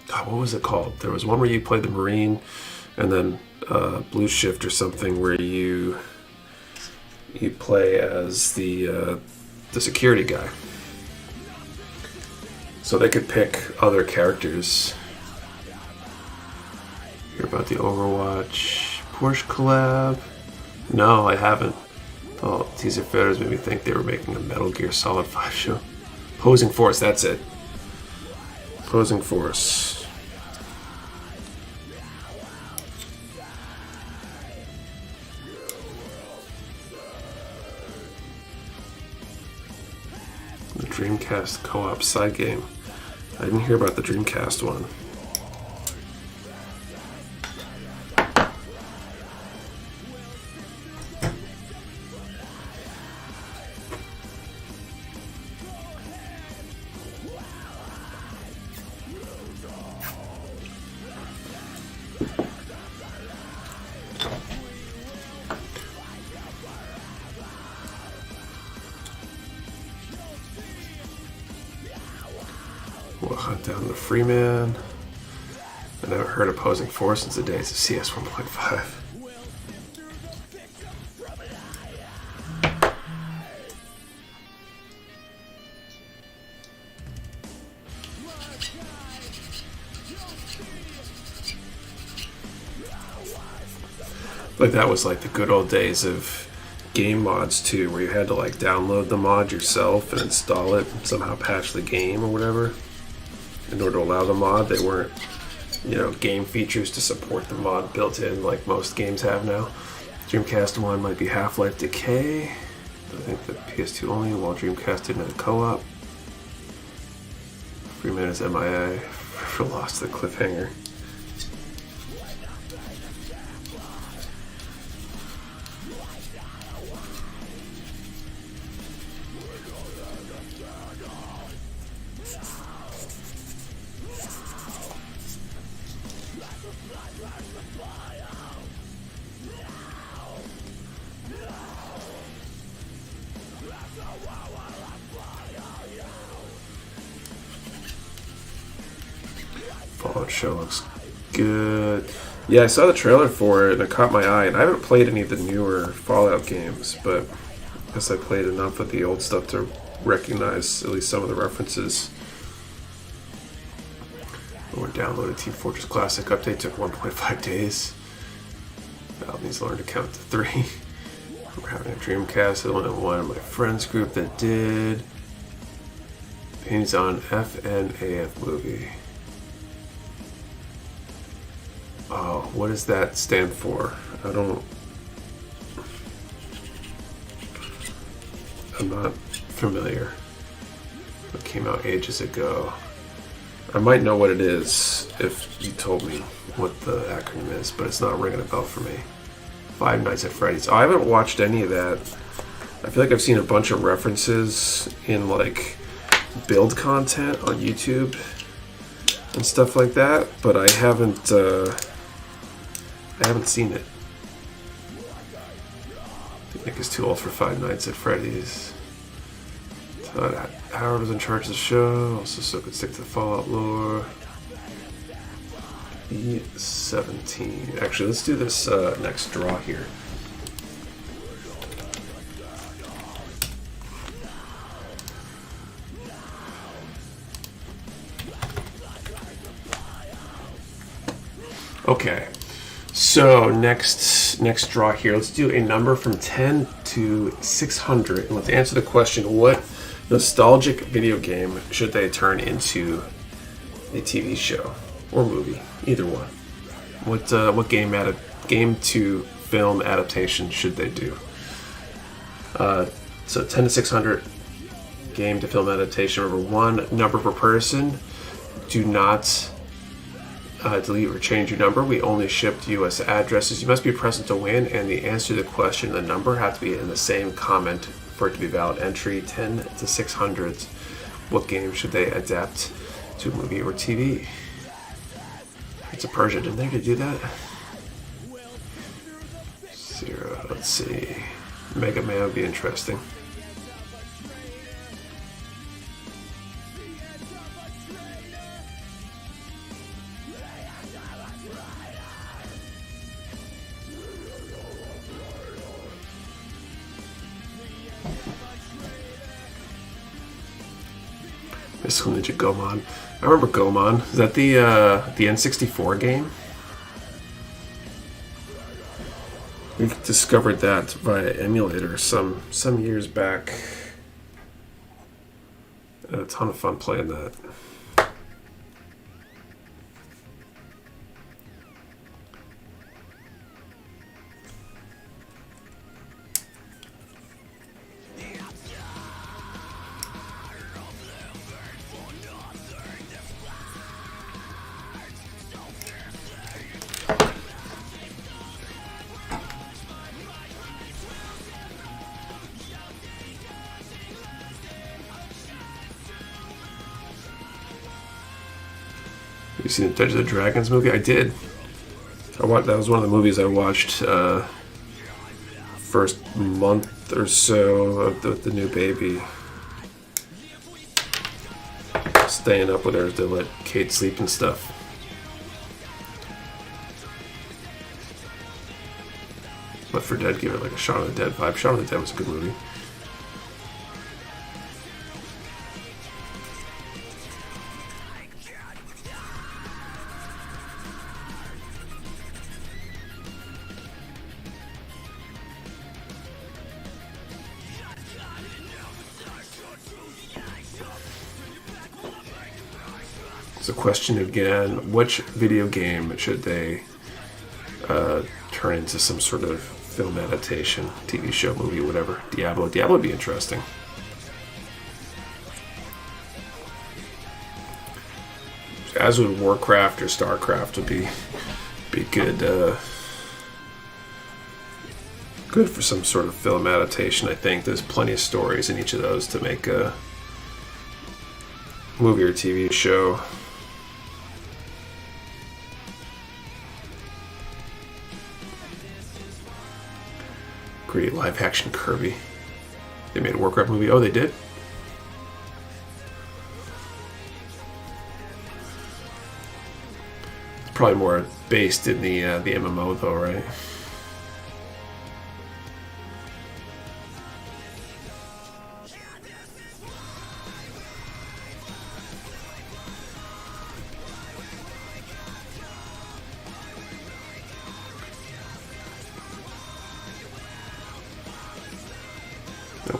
God, what was it called? There was one where you played the Marine, and then Blue Shift or something where you play as the security guy. So they could pick other characters. Hear about the Overwatch Porsche collab? No, I haven't. Oh, teaser photos made me think they were making a Metal Gear Solid 5 show. Opposing Force, that's it. Opposing Force. The Dreamcast co-op side game. I didn't hear about the Dreamcast one. We'll hunt down the Freeman. I never heard Opposing Force since the days of CS 1.5. Like that was like the good old days of game mods too, where you had to like download the mod yourself and install it and somehow patch the game or whatever. In order to allow the mod, they weren't, you know, game features to support the mod built in like most games have now. Dreamcast 1 might be Half-Life Decay. I think the PS2 only, while Dreamcast didn't have co-op. Freeman is MIA for Lost the Cliffhanger. Fallout show looks good. Yeah, I saw the trailer for it and it caught my eye. And I haven't played any of the newer Fallout games, but I guess I played enough of the old stuff to recognize at least some of the references. When downloaded, Team Fortress Classic update took 1.5 days. Valve needs to learn to count to 3. We're having a Dreamcast. I went in one of my friends group that did. Opinions on FNAF movie. Oh, what does that stand for? I'm not familiar. It came out ages ago. I might know what it is if you told me what the acronym is, but it's not ringing a bell for me. Five Nights at Freddy's. Oh, I haven't watched any of that. I feel like I've seen a bunch of references in like build content on YouTube and stuff like that, but I haven't seen it. Nick is too old for Five Nights at Freddy's. Todd Howard was in charge of the show, also so could stick to the Fallout lore. E17. Actually, let's do this next draw here. Okay, so next draw here, let's do a number from 10 to 600, and let's answer the question, what nostalgic video game should they turn into a TV show or movie? Either one. What game to film adaptation should they do? So 10 to 600 game to film adaptation. Remember, one number per person. Do not delete or change your number. We only ship to U.S. addresses. You must be present to win, and the answer to the question and the number have to be in the same comment for it to be valid entry. 10 to 600. What game should they adapt to a movie or TV? It's a Persia. Didn't they do that? 0. Let's see. Mega Man would be interesting. Mystical Ninja Gomon. I remember Gomon. Is that the N64 game? We discovered that via emulator some years back. I had a ton of fun playing that. You seen the Dungeons and Dragons movie? I did. That was one of the movies I watched first month or so of the new baby. Staying up with her to let Kate sleep and stuff. Left 4 Dead, give it like a Shaun of the Dead vibe. Shaun of the Dead was a good movie. So question again, which video game should they turn into some sort of film adaptation, TV show, movie, whatever? Diablo would be interesting. As would Warcraft or Starcraft would be good good for some sort of film adaptation. I think there's plenty of stories in each of those to make a movie or TV show. Great live action Kirby. They made a Warcraft movie. Oh, they did? Probably more based in the MMO though, right?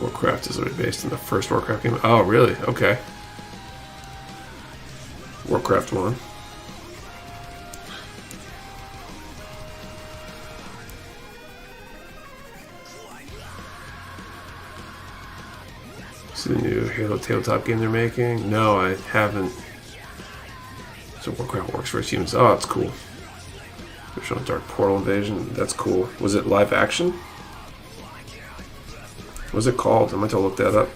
Warcraft is already based in the first Warcraft game. Oh, really? Okay. Warcraft 1. See the new Halo tabletop game they're making? No, I haven't. So Warcraft works for humans. Oh, that's cool. They're showing Dark Portal Invasion. That's cool. Was it live action? What's it called? I might have to look that up.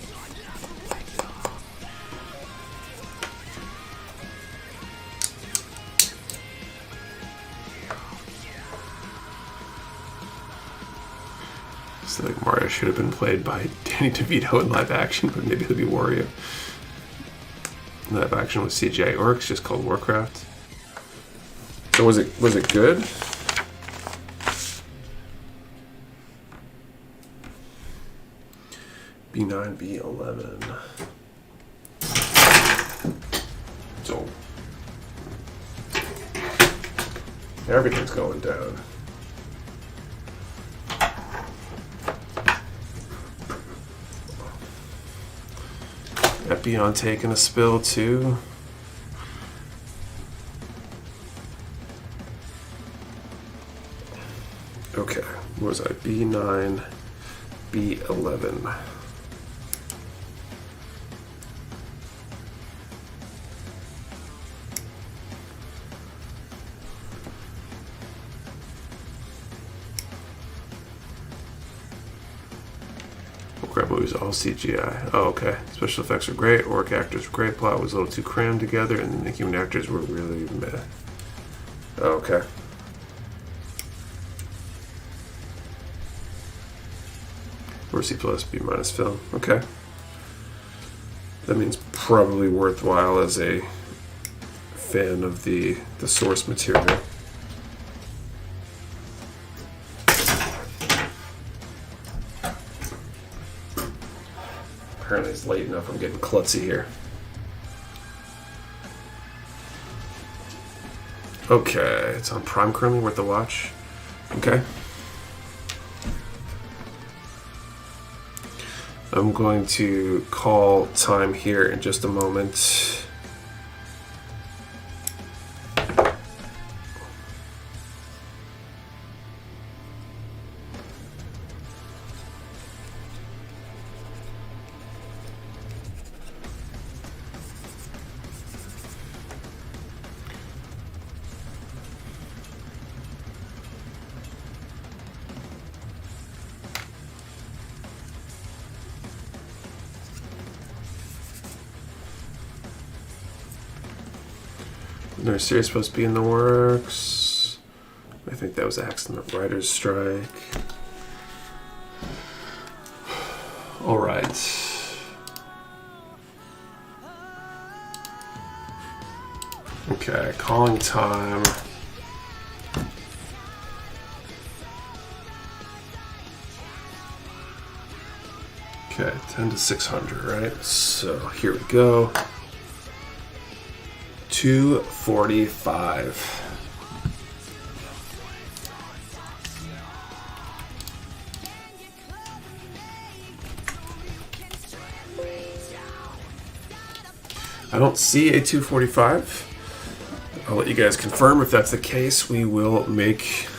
So like Mario should have been played by Danny DeVito in live action, but maybe it'll be Wario. Live action with CGI orcs, just called Warcraft. So was it good? B9, B11. So everything's going down. That Beyond taking a spill too. Okay, what was I? B9, B11. Warcraft movies all CGI. Oh, okay. Special effects are great. Orc actors were great. Plot was a little too crammed together, and the human actors were really meh. Oh, okay. Or C plus, B minus film. Okay. That means probably worthwhile as a fan of the source material. Apparently it's late enough. I'm getting klutzy here. Okay, it's on Prime currently. Worth the watch. Okay. I'm going to call time here in just a moment. Another series supposed to be in the works. I think that was accident writer's strike. All right. Okay, calling time. Okay, 10 to 600, right? So here we go. 245. I don't see a 245. I'll let you guys confirm if that's the case. We will make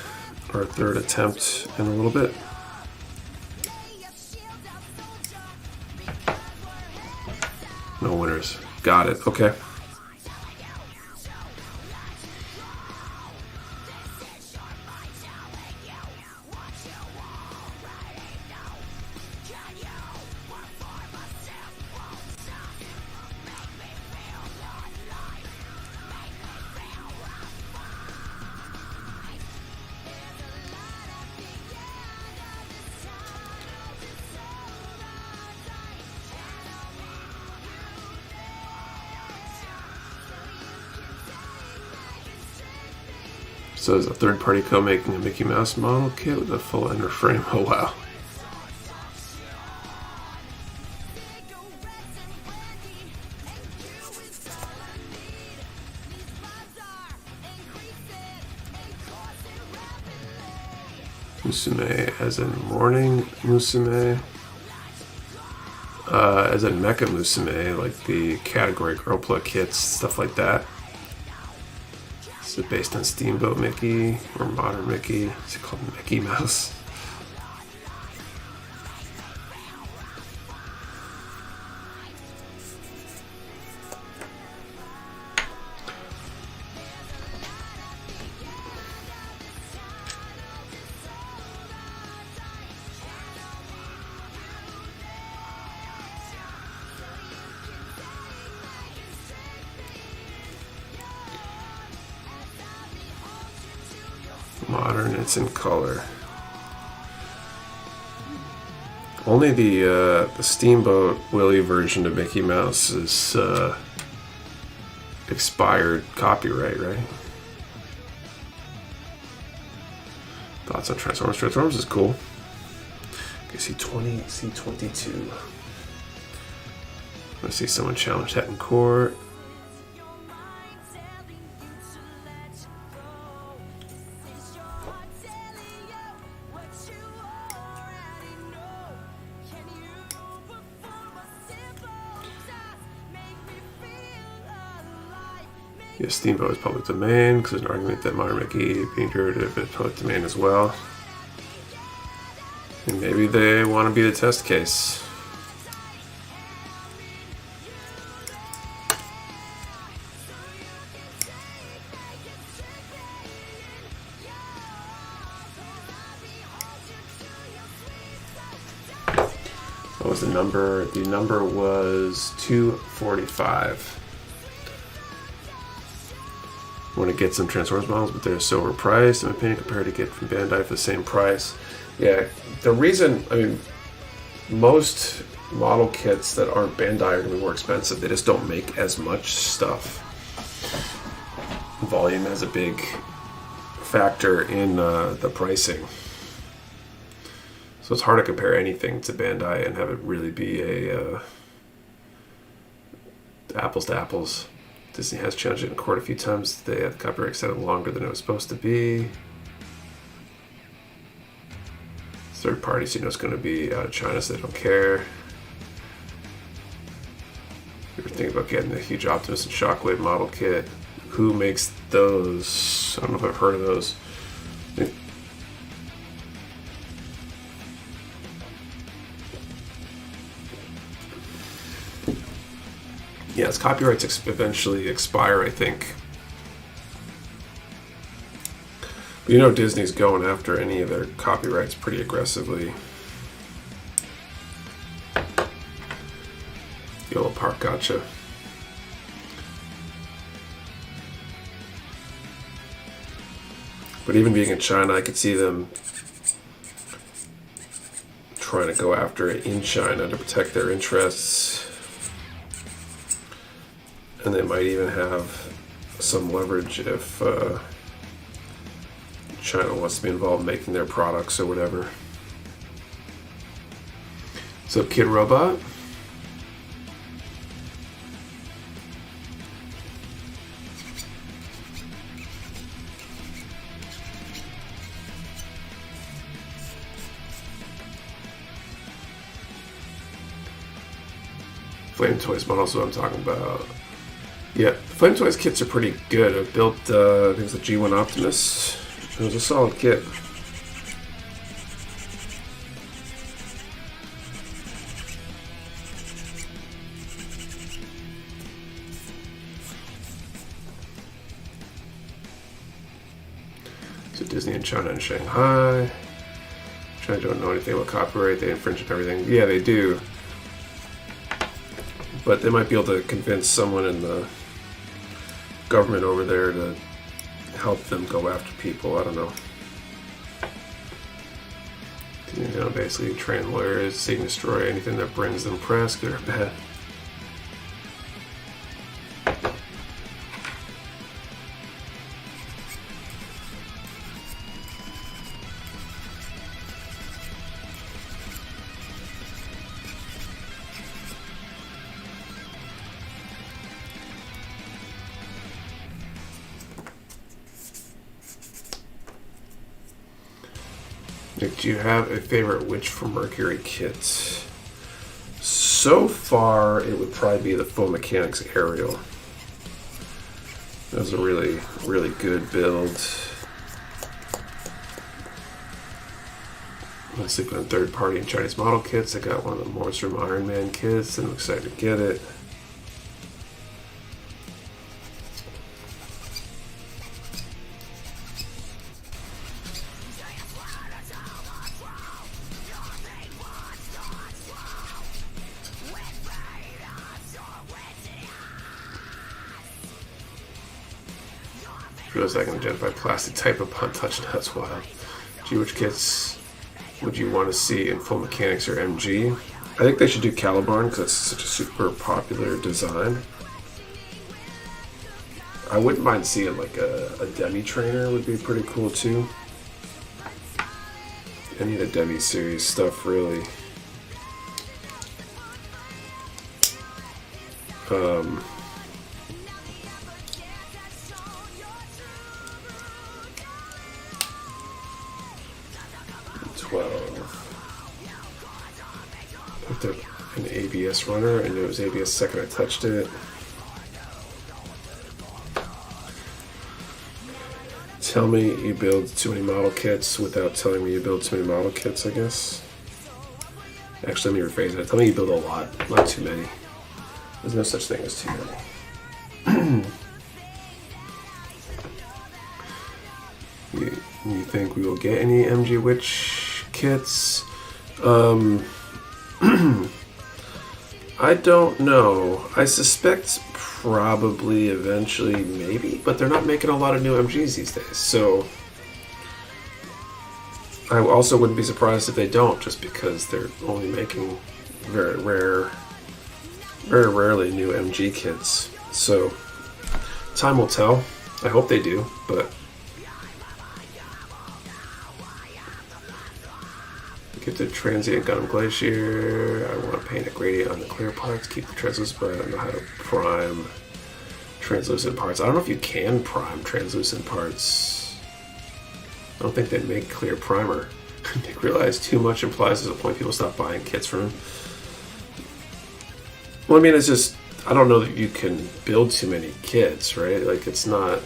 our third attempt in a little bit. No winners. Got it. Okay. So is a third-party co-making a Mickey Mouse model kit with a full inner frame. Oh wow. Musume as in morning Musume. As in Mecha Musume, like the category Girl Plug kits, stuff like that. Is it based on Steamboat Mickey or Modern Mickey? Is it called Mickey Mouse? Modern, it's in color. Only the Steamboat Willie version of Mickey Mouse is expired copyright, right? Thoughts on Transformers? Transformers is cool. Okay, C22. I see someone challenge that in court. Yes, Steamboat is public domain because there's an argument that Modern Mickey being derivative is public domain as well. And maybe they want to be the test case. What was the number? The number was 245. Want to get some Transformers models, but they're so overpriced, in my opinion, compared to get from Bandai for the same price. Yeah, the reason, I mean, most model kits that aren't Bandai are going to be more expensive. They just don't make as much stuff. Volume has a big factor in the pricing. So it's hard to compare anything to Bandai and have it really be a apples to apples. Disney has challenged it in court a few times. They had the copyright extended longer than it was supposed to be. Third parties, you know, it's going to be out of China, so they don't care. You ever think about getting the huge Optimus and Shockwave model kit? Who makes those? I don't know if I've heard of those. Yeah, its copyrights eventually expire, I think. But you know Disney's going after any of their copyrights pretty aggressively. Yellow Park, gotcha. But even being in China, I could see them trying to go after it in China to protect their interests. And they might even have some leverage if China wants to be involved in making their products or whatever. So, Kid Robot. Flame Toys models, what I'm talking about. Yeah, Flame Toys kits are pretty good. I've built, I think it was the G1 Optimus. It was a solid kit. So Disney in China and Shanghai. China don't know anything about copyright. They infringe on everything. Yeah, they do. But they might be able to convince someone in the government over there to help them go after people. I don't know. You know, basically train lawyers, seek and destroy anything that brings them press, good or bad. Nick, do you have a favorite Witch from Mercury kit? So far, it would probably be the Full Mechanics Aerial. That was a really, really good build. I'm sleeping on third-party and Chinese model kits. I got one of the Morstrom Iron Man kits, and I'm excited to get it. Feels like I can identify plastic type upon touching. That's wild. Gee, which kits would you want to see in Full Mechanics or MG? I think they should do Calibarn because it's such a super popular design. I wouldn't mind seeing like a Demi Trainer would be pretty cool too. Any of the Demi series stuff really. Picked up an ABS runner, and it was ABS the second I touched it. Tell me you build too many model kits without telling me you build too many model kits, I guess. Actually, let me rephrase that. Tell me you build a lot, not too many. There's no such thing as too many. You think we will get any MG Witch kits? I don't know. I suspect probably eventually, maybe, but they're not making a lot of new MGs these days. So I also wouldn't be surprised if they don't, just because they're only making very rarely new MG kits. So time will tell. I hope they do, but get the transient Gundam Glacier. I want to paint a gradient on the clear parts, keep the translucent, but I don't know how to prime translucent parts. I don't know if you can prime translucent parts. I don't think they make clear primer. Nick realized too much implies there's a point people stop buying kits from him. Well, I mean, it's just, I don't know that you can build too many kits, right? Like, it's not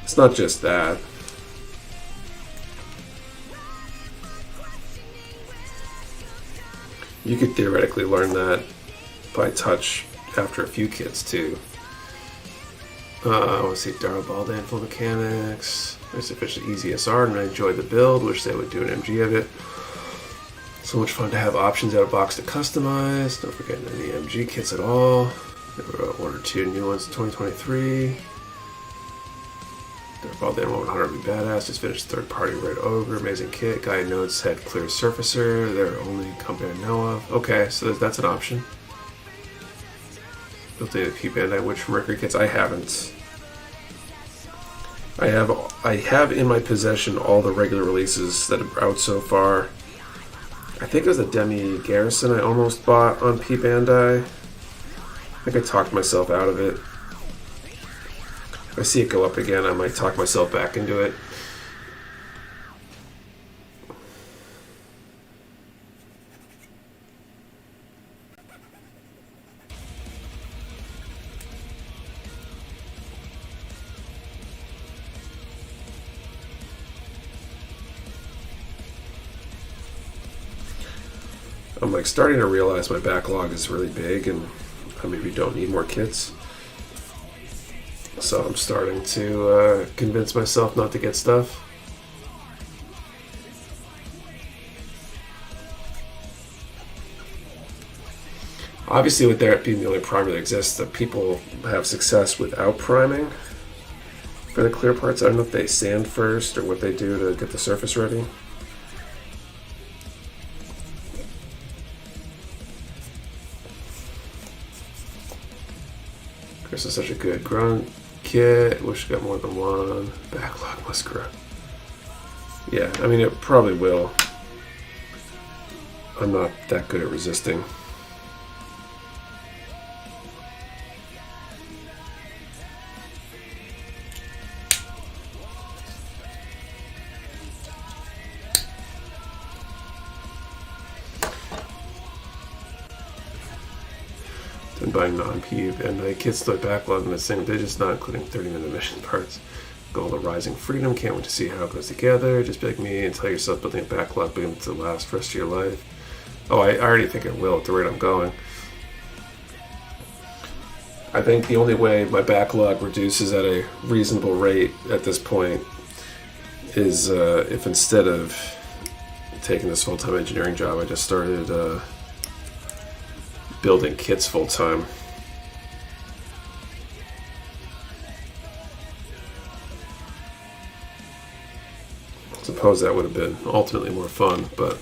just that. You could theoretically learn that by touch after a few kits too. I want to see Darla Baldan Full Mechanics. There's officially easy SR, and I enjoyed the build. Wish they would do an MG of it. So much fun to have options out of box to customize. Don't forget any MG kits at all. There were one or two new ones in 2023. Darla Baldan 100 would be badass. Just finished third party Red Ogre. Amazing kit. Guy notes had clear surfacer. They're the only company I know of. Okay, so that's an option. Built a few Bandai Witch from Mercury kits. I haven't. I have in my possession all the regular releases that are out so far. I think it was the Demi Garrison I almost bought on P Bandai. I think I talked myself out of it. If I see it go up again, I might talk myself back into it. I'm like starting to realize my backlog is really big and I maybe don't need more kits. So I'm starting to convince myself not to get stuff. Obviously with there being the only primer that exists, that people have success without priming for the clear parts. I don't know if they sand first or what they do to get the surface ready. This is such a good grunt kit. Wish I got more than one. Backlog must grow. Yeah, I mean, it probably will. I'm not that good at resisting. and buying non-PEEP and I kits to my backlog in the same day, just not including 30-minute mission parts. Goal of Rising Freedom, can't wait to see how it goes together. Just be like me and tell yourself building a backlog begins to last the rest of your life. Oh, I already think it will at the rate I'm going. I think the only way my backlog reduces at a reasonable rate at this point is if instead of taking this full-time engineering job, I just started building kits full-time. I suppose that would have been ultimately more fun, but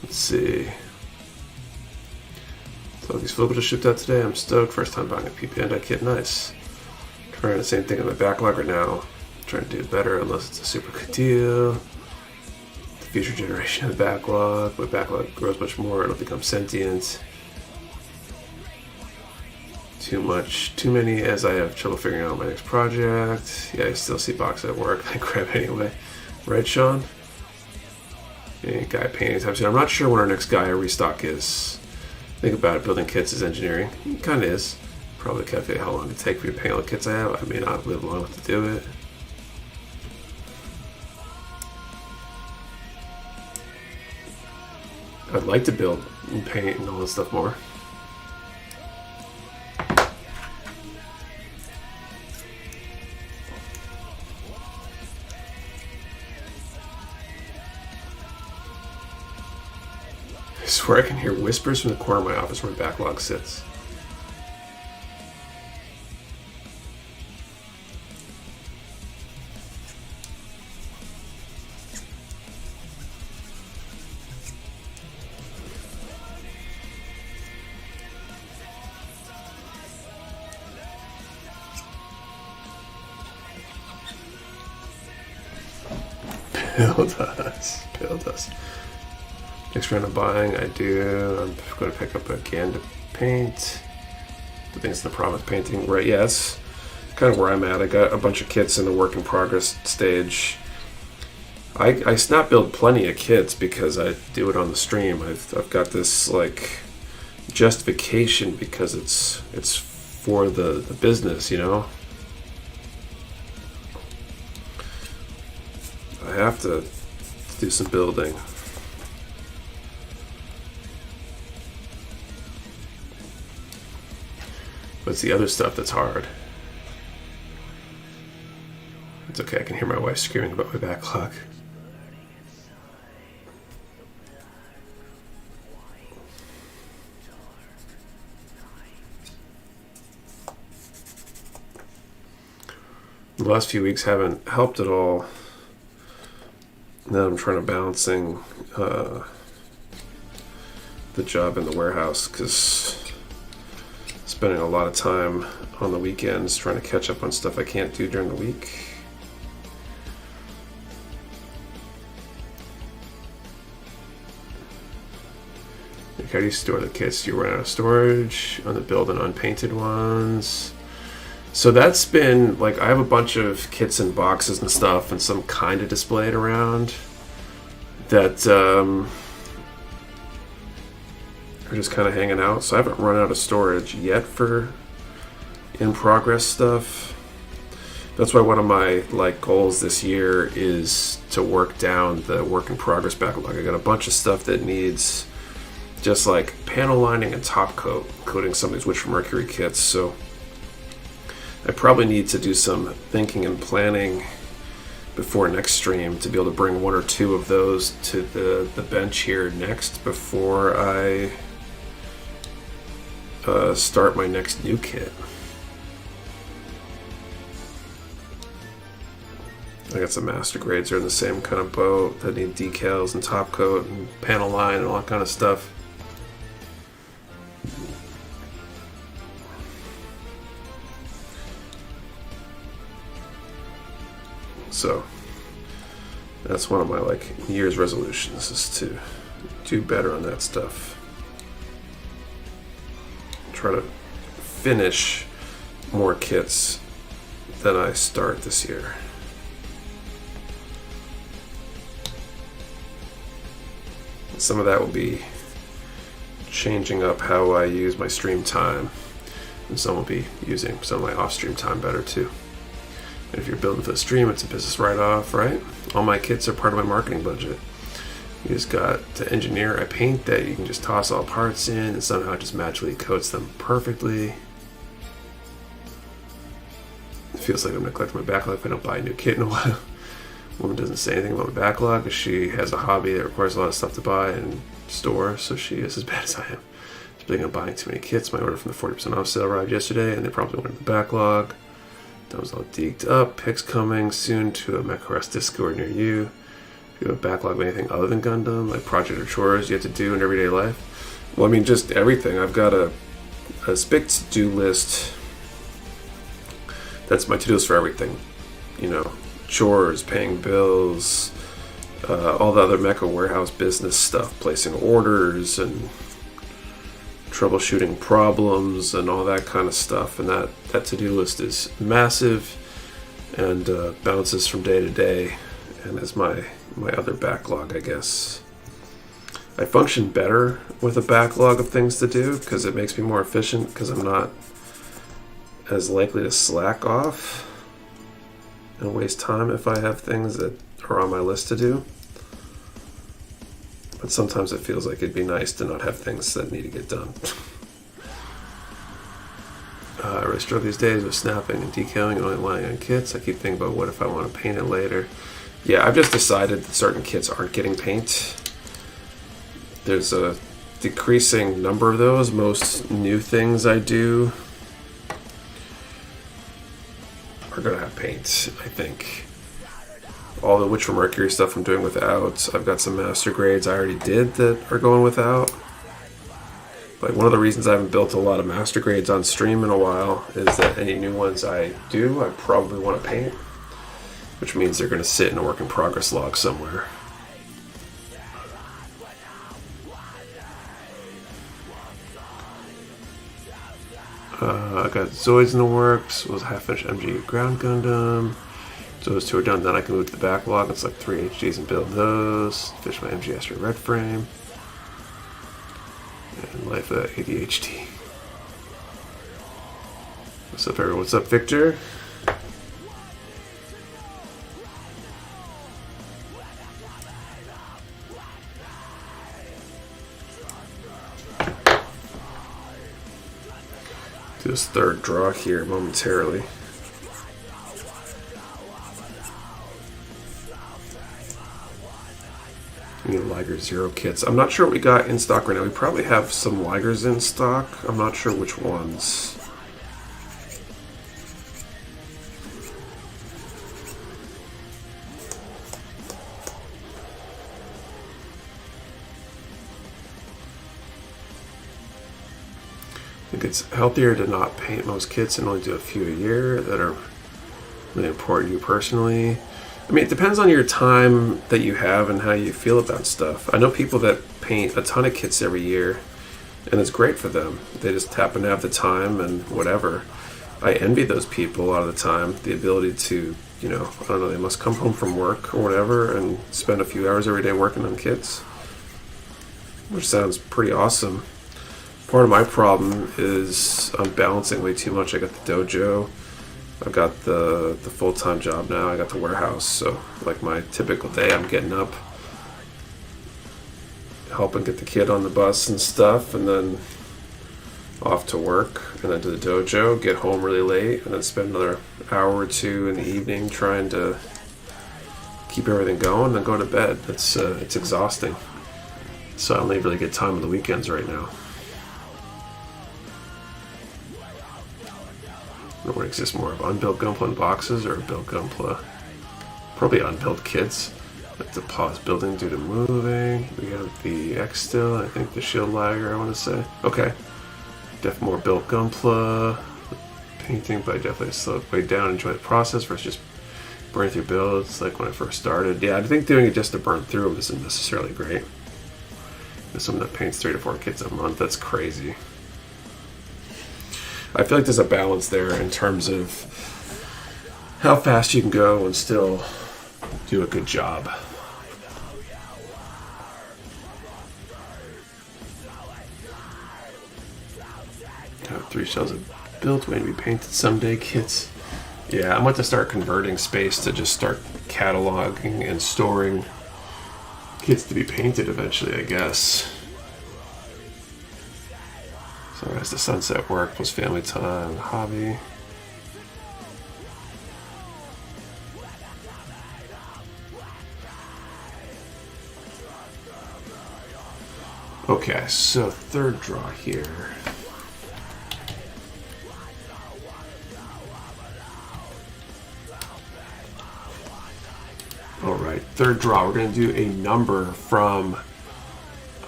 let's see. So these flippers are shipped out today. I'm stoked. First time buying a PP kit. Nice. Trying the same thing in my backlog right now. Trying to do it better unless it's a super good deal. The future generation of the backlog. My backlog grows much more. It'll become sentient. Too many as I have trouble figuring out my next project. Yeah, I still see boxes at work. I grab anyway. Right, Sean? Any guy painting anytime soon. I'm not sure when our next guy restock is. Think about it, building kits is engineering. It kind of is. Probably calculate how long it take for you to paint all the kits I have. I may not live long enough to do it. I'd like to build and paint and all this stuff more. I swear I can hear whispers from the corner of my office where my backlog sits. Build us. Next round of buying, I'm going to pick up again to paint. I think it's the promise painting, right? Yeah, that's kind of where I'm at. I got a bunch of kits in the work in progress stage. I snap build plenty of kits because I do it on the stream. I've got this like justification because it's for the business, you know. I have to do some building. But it's the other stuff that's hard. It's okay, I can hear my wife screaming about my backlog. The last few weeks haven't helped at all. Now I'm trying to balancing the job in the warehouse because spending a lot of time on the weekends trying to catch up on stuff I can't do during the week. Like, how do you store the kits? Do you run out of storage on the build and unpainted ones? So that's been like, I have a bunch of kits and boxes and stuff and some kind of displayed around that are just kind of hanging out. So I haven't run out of storage yet for in progress stuff. That's why one of my like goals this year is to work down the work in progress backlog. I got a bunch of stuff that needs just like panel lining and top coat, including some of these Witch from Mercury kits. So I probably need to do some thinking and planning before next stream to be able to bring one or two of those to the bench here next before I start my next new kit. I got some master grades that are in the same kind of boat that need decals and top coat and panel line and all that kind of stuff. So that's one of my like New Year's resolutions is to do better on that stuff. Try to finish more kits than I start this year. Some of that will be changing up how I use my stream time, and some will be using some of my off-stream time better too. And if you're building for the stream, it's a business write-off, right? All my kits are part of my marketing budget. You just got to engineer a paint that you can just toss all parts in and somehow just magically coats them perfectly. It feels like I'm neglecting my backlog if I don't buy a new kit in a while. Woman doesn't say anything about my backlog because she has a hobby that requires a lot of stuff to buy and store, so she is as bad as I am. Speaking of buying too many kits, my order from the 40% off sale arrived yesterday and they probably went in the backlog. That was all deked up. Pics coming soon to a Mecha Warehouse Discord near you. If you have a backlog of anything other than Gundam, like project or chores you have to do in everyday life. Well, I mean, just everything. I've got a big to-do list. That's my to-do list for everything. You know, chores, paying bills, all the other Mecha Warehouse business stuff, placing orders and troubleshooting problems and all that kind of stuff. And that to-do list is massive and bounces from day to day, and is my other backlog, I guess. I function better with a backlog of things to do because it makes me more efficient, because I'm not as likely to slack off and waste time if I have things that are on my list to do. But sometimes it feels like it'd be nice to not have things that need to get done. I really struggle these days with snapping and decaling and only relying on kits. I keep thinking about what if I want to paint it later. Yeah, I've just decided that certain kits aren't getting paint. There's a decreasing number of those. Most new things I do are going to have paint, I think. All the Witch for Mercury stuff I'm doing without. I've got some master grades I already did that are going without. Like, one of the reasons I haven't built a lot of master grades on stream in a while is that any new ones I do, I probably want to paint, which means they're going to sit in a work in progress log somewhere. I got Zoids in the works. Was a half-inch MG Ground Gundam. So those two are done. Then I can move to the backlog. It's like 3 HDs and build those. Finish my MG Astro Red Frame. And Life of ADHD. What's up, everyone? What's up, Victor? Do this third draw here momentarily. Liger Zero kits. I'm not sure what we got in stock right now. We probably have some Ligers in stock. I'm not sure which ones. I think it's healthier to not paint most kits and only do a few a year that are really important to you personally. I mean, it depends on your time that you have and how you feel about stuff. I know people that paint a ton of kits every year, and it's great for them. They just happen to have the time and whatever. I envy those people a lot of the time, the ability to, you know, I don't know, they must come home from work or whatever and spend a few hours every day working on kits, which sounds pretty awesome. Part of my problem is I'm balancing way too much. I got the dojo. I've got the full-time job now. I got the warehouse. So, like, my typical day, I'm getting up, helping get the kid on the bus and stuff, and then off to work, and then to the dojo, get home really late, and then spend another hour or two in the evening trying to keep everything going, then go to bed. It's exhausting. So I only really get time on the weekends right now. What exists more of unbuilt Gunpla in boxes or built Gunpla? Probably unbuilt kits. Have to pause building due to moving. We have the X still. I think the shield liger, I want to say. Okay. Definitely more built Gunpla. Painting, but I definitely slow it way down. Enjoy the process versus just burning through builds like when I first started. Yeah, I think doing it just to burn through them isn't necessarily great. There's someone that paints 3 to 4 kits a month. That's crazy. I feel like there's a balance there in terms of how fast you can go and still do a good job. Got 3 shells of built, waiting to be painted someday, kits. Yeah, I'm about to start converting space to just start cataloging and storing kits to be painted eventually, I guess. Sunrise to sunset, work plus family time, hobby. Okay, so third draw here. All right, third draw. We're going to do a number from,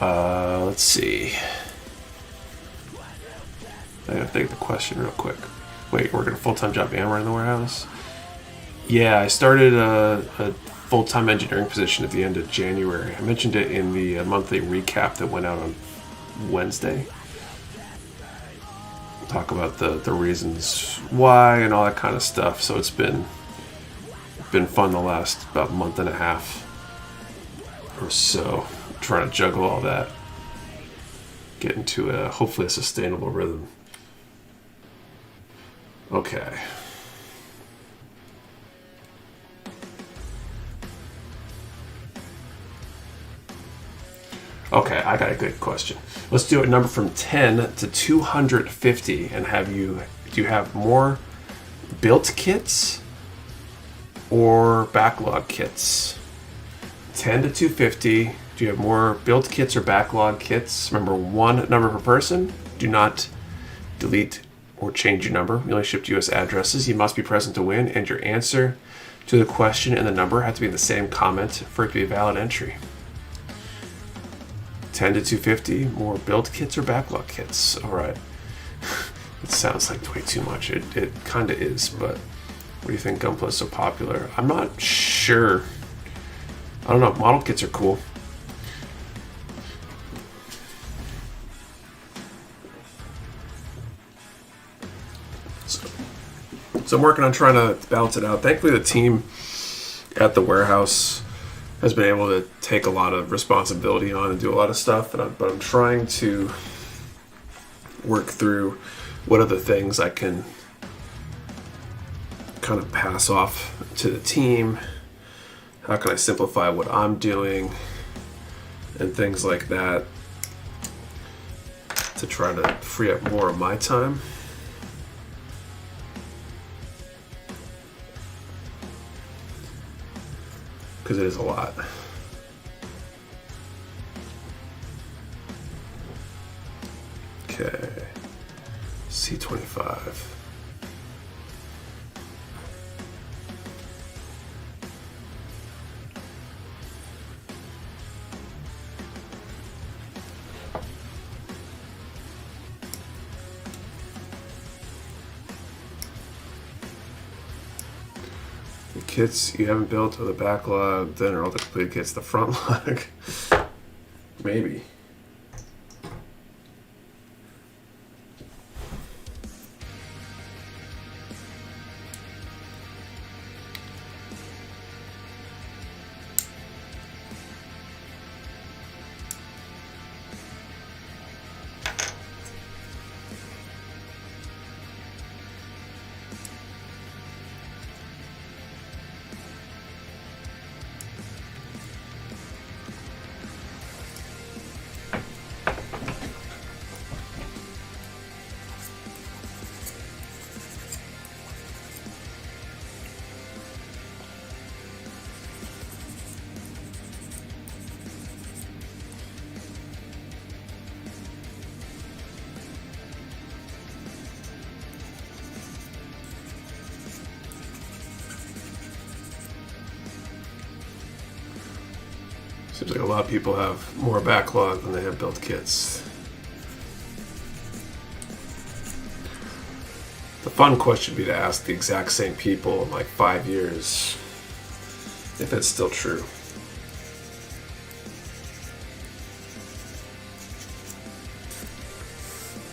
let's see. I gotta think the question real quick. Wait, working a full-time job and running the warehouse? Yeah, I started a full-time engineering position at the end of January. I mentioned it in the monthly recap that went out on Wednesday. We'll talk about the reasons why and all that kind of stuff. So it's been fun the last about month and a half or so, trying to juggle all that, get into hopefully a sustainable rhythm. Okay. Okay, I got a good question. Let's do a number from 10 to 250 and do you have more built kits or backlog kits? 10 to 250, do you have more built kits or backlog kits? Remember, one number per person. Do not delete or change your number. We only ship to US addresses. You must be present to win, and your answer to the question and the number have to be in the same comment for it to be a valid entry. 10 to 250, more build kits or backlog kits. All right. It sounds like way too much. It kind of is, but what do you think Gunpla is so popular? I'm not sure. I don't know. Model kits are cool. So I'm working on trying to balance it out. Thankfully, the team at the warehouse has been able to take a lot of responsibility on and do a lot of stuff. But I'm trying to work through what other things I can kind of pass off to the team. How can I simplify what I'm doing and things like that to try to free up more of my time. Because it is a lot. Okay, C25. Kits you haven't built with a backlog, then are all the complete kits the front log? Maybe. Seems like a lot of people have more backlog than they have built kits. The fun question would be to ask the exact same people in like 5 years if it's still true.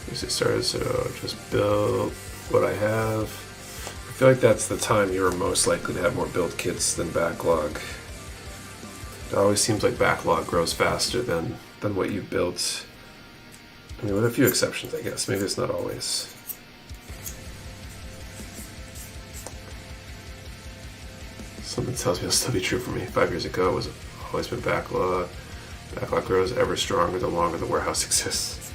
It started, so just build what I have. I feel like that's the time you're most likely to have more build kits than backlog. It always seems like backlog grows faster than what you've built. I mean, with a few exceptions, I guess. Maybe it's not always. Something tells me it'll still be true for me. 5 years ago, it was always been backlog. Backlog grows ever stronger the longer the warehouse exists.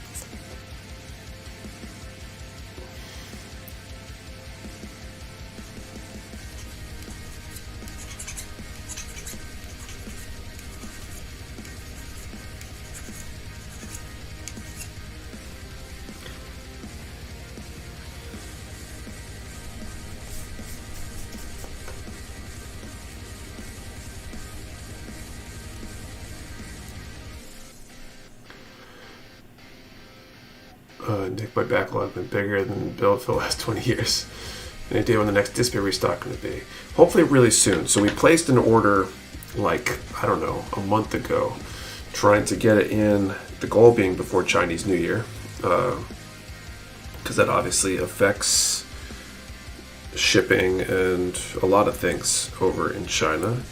Nick, my backlog been bigger than build for the last 20 years. Any idea when the next display restock going to be? Hopefully really soon. So we placed an order like, I don't know, a month ago, trying to get it in, the goal being before Chinese New Year, because that obviously affects shipping and a lot of things over in China.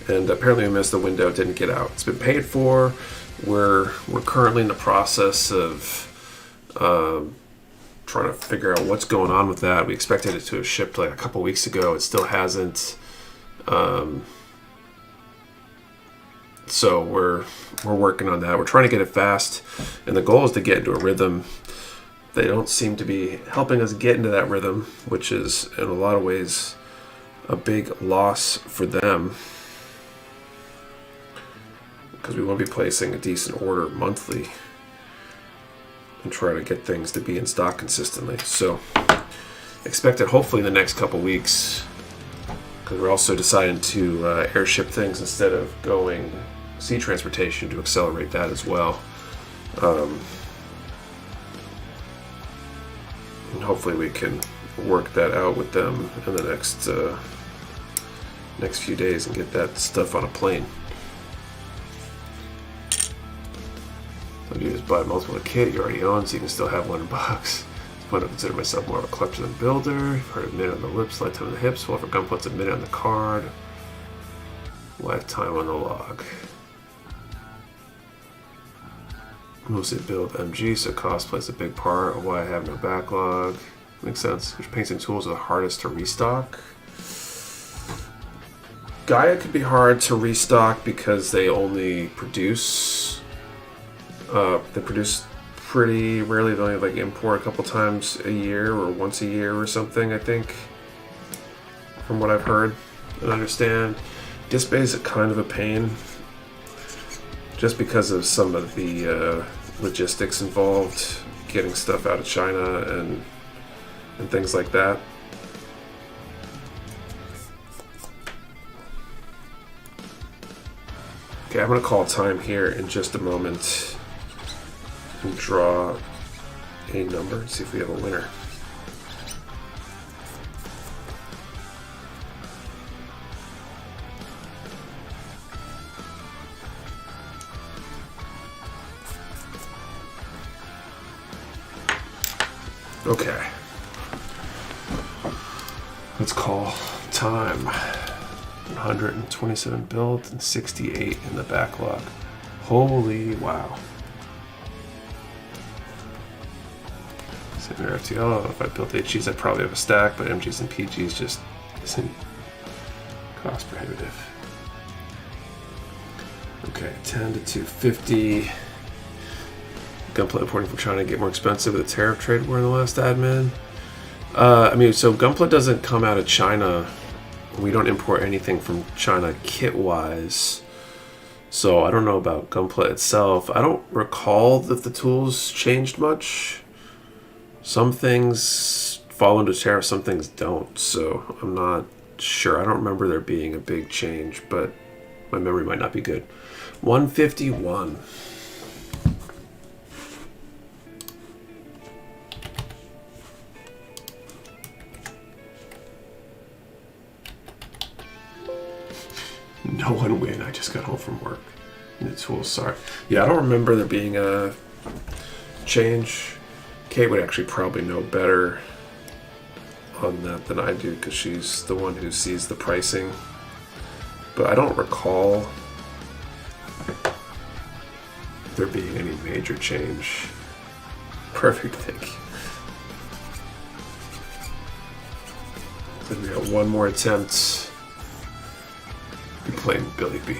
And apparently we missed the window, didn't get out. It's been paid for. We're currently in the process of trying to figure out what's going on with that. We expected it to have shipped like a couple weeks ago. It still hasn't. So we're working on that. We're trying to get it fast, and the goal is to get into a rhythm. They don't seem to be helping us get into that rhythm, which is in a lot of ways a big loss for them, because we want to be placing a decent order monthly and try to get things to be in stock consistently. So expect it hopefully in the next couple weeks, because we're also deciding to airship things instead of going sea transportation to accelerate that as well. And hopefully we can work that out with them in the next few days and get that stuff on a plane. So you just buy multiple kit you already own, so you can still have one in box. I don't consider myself more of a collector than builder. I've heard a minute on the lips, lifetime on the hips. Well, for Gunpla, a minute on the card, lifetime on the log. Mostly build MG, so cost plays a big part of why I have no backlog. Makes sense. Which paints and tools are the hardest to restock? Gaia could be hard to restock because they only produce. They produce pretty rarely. They only like import a couple times a year or once a year or something, I think, from what I've heard and understand. Display is kind of a pain just because of some of the logistics involved, getting stuff out of China and things like that. Okay, I'm going to call time here in just a moment and draw a number and see if we have a winner. Okay. Let's call time. 127 built and 68 in the backlog. Holy wow. Same FTL. If I built HGs, I'd probably have a stack, but MGs and PGs just isn't cost prohibitive. Okay, 10 to 250. Gunpla importing from China get more expensive with the tariff trade war in the last admin. I mean, so Gunpla doesn't come out of China. We don't import anything from China kit-wise. So I don't know about Gunpla itself. I don't recall that the tools changed much. Some things fall into tariff, some things don't. So I'm not sure. I don't remember there being a big change, but my memory might not be good. 151. No one win. I just got home from work. And the tools, sorry. Yeah, I don't remember there being a change. Kate would actually probably know better on that than I do because she's the one who sees the pricing. But I don't recall there being any major change. Perfect, thank you. Then we got one more attempt. Be playing Billy B.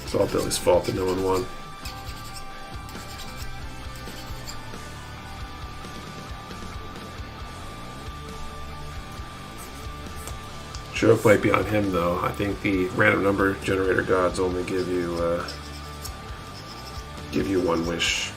It's all Billy's fault that no one won. Joke might be on him though. I think the random number generator gods only give you one wish.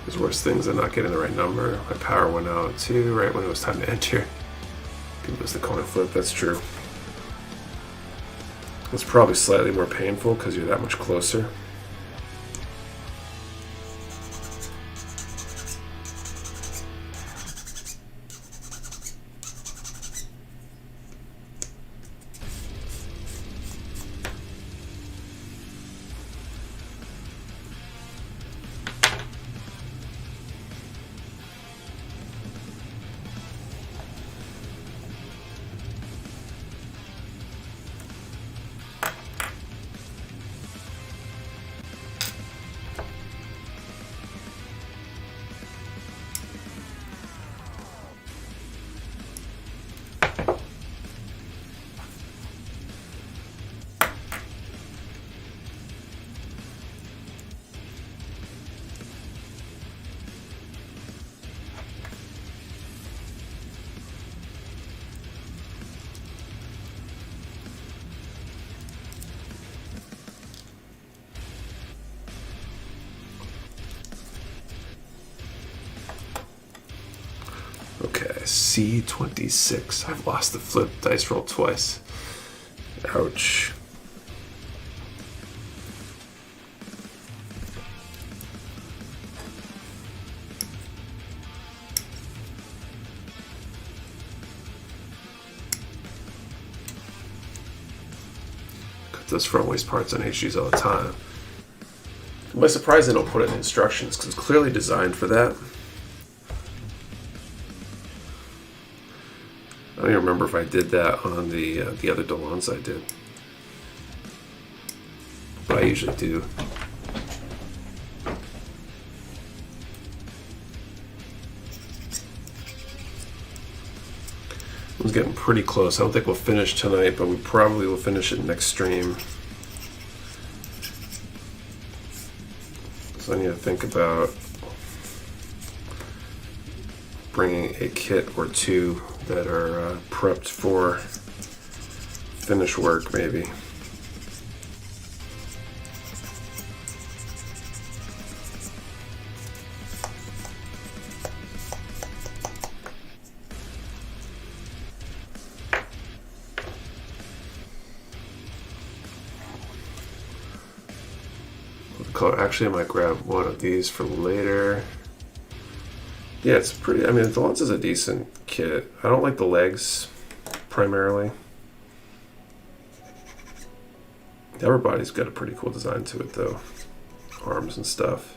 There's worse things than not getting the right number. My power went out too, right when it was time to enter. It was the coin flip, that's true. It's probably slightly more painful because you're that much closer. Okay, C26. I've lost the flip dice roll twice. Ouch. Cut those front waist parts on HGs all the time. I'm surprised they don't put it in instructions because it's clearly designed for that. I don't even remember if I did that on the other Delons I did, but I usually do. I was getting pretty close. I don't think we'll finish tonight, but we probably will finish it next stream. So I need to think about bringing a kit or two that are prepped for finish work, maybe. Actually, I might grab one of these for later. Yeah, it's pretty. I mean, the Lens is a decent kit. I don't like the legs primarily. The upper body's got a pretty cool design to it, though. Arms and stuff.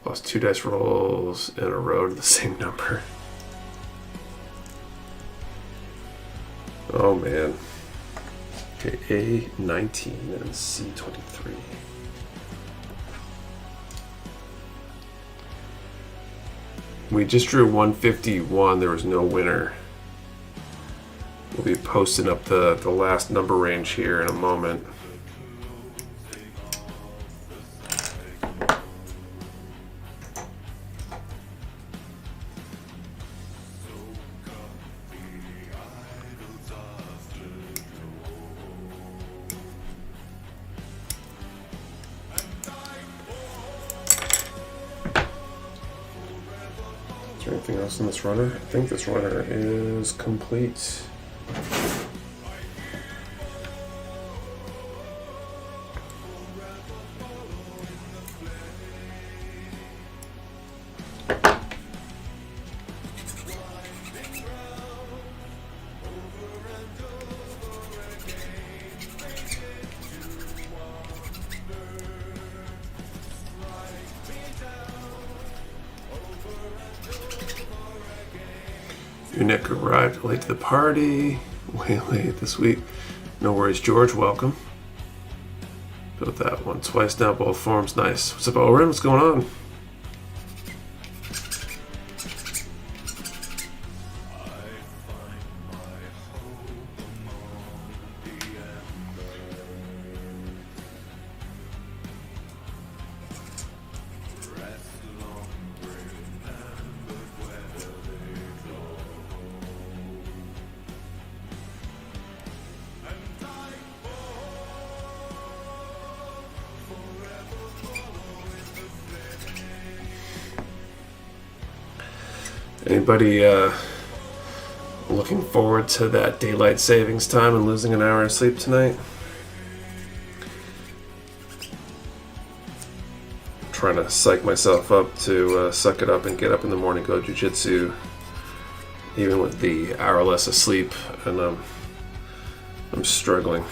Lost 2 dice rolls in a row to the same number. Oh man. Okay, A19 and C23. We just drew 151. There was no winner. We'll be posting up the last number range here in a moment. Anything else in this runner? I think this runner is complete. Your Nick arrived late to the party. Way late this week. No worries, George. Welcome. Built that one twice now, both forms. Nice. What's up, Oren? What's going on? Anybody looking forward to that daylight savings time and losing an hour of sleep tonight? I'm trying to psych myself up to suck it up and get up in the morning, go jiu-jitsu, even with the hour less of sleep, and I'm struggling.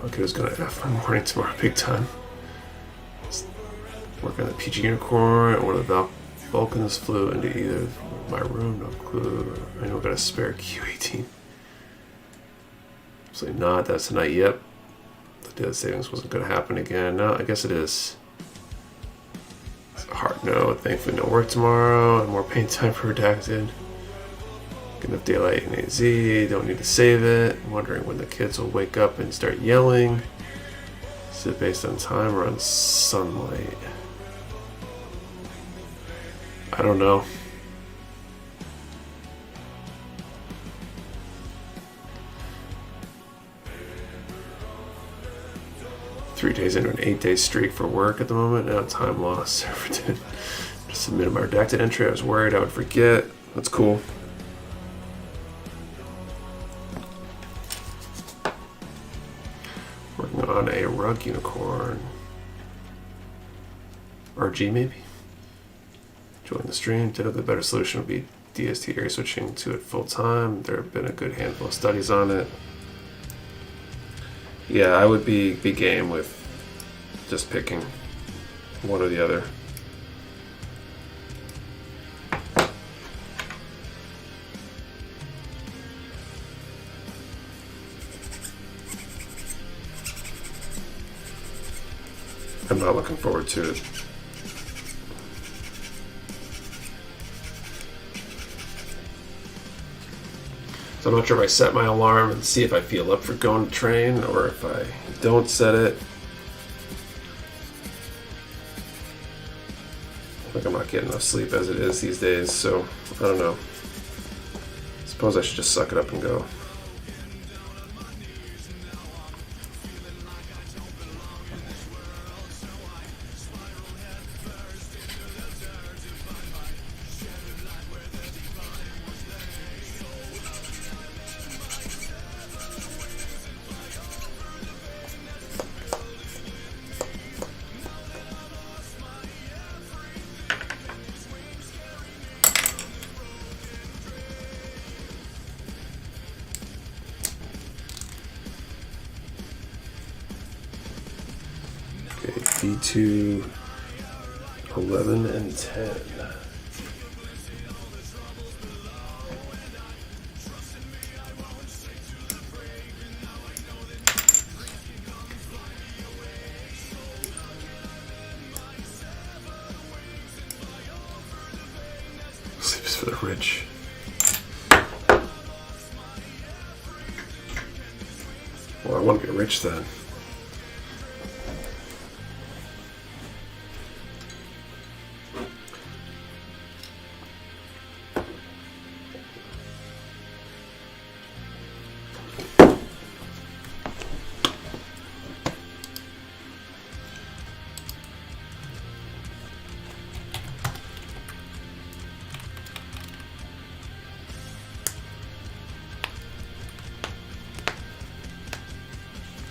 Okay, I was gonna F my morning tomorrow big time. Work on the PG Unicorn, and one of the Vulcans flew into either my room, no clue. I know I got a spare Q18. Absolutely not, that's tonight, yep. The daylight savings wasn't gonna happen again. No, I guess it is. It's a hard no, thankfully no work tomorrow, and more paint time for redacted. Good enough daylight in AZ, don't need to save it. I'm wondering when the kids will wake up and start yelling. Is it based on time or on sunlight? I don't know. Three days into an 8-day streak for work at the moment. Now time lost. Just submitted my redacted entry. I was worried I would forget. That's cool. Working on a rug unicorn. RG maybe? Join the stream. Typically, the better solution would be DST area switching to it full time. There have been a good handful of studies on it. Yeah, I would be game with just picking one or the other. I'm not looking forward to it. So I'm not sure if I set my alarm and see if I feel up for going to train, or if I don't set it. I think I'm not getting enough sleep as it is these days, so I don't know. I suppose I should just suck it up and go. B2, 11, and 10. Sleep is for the rich. Well, I want to get rich then.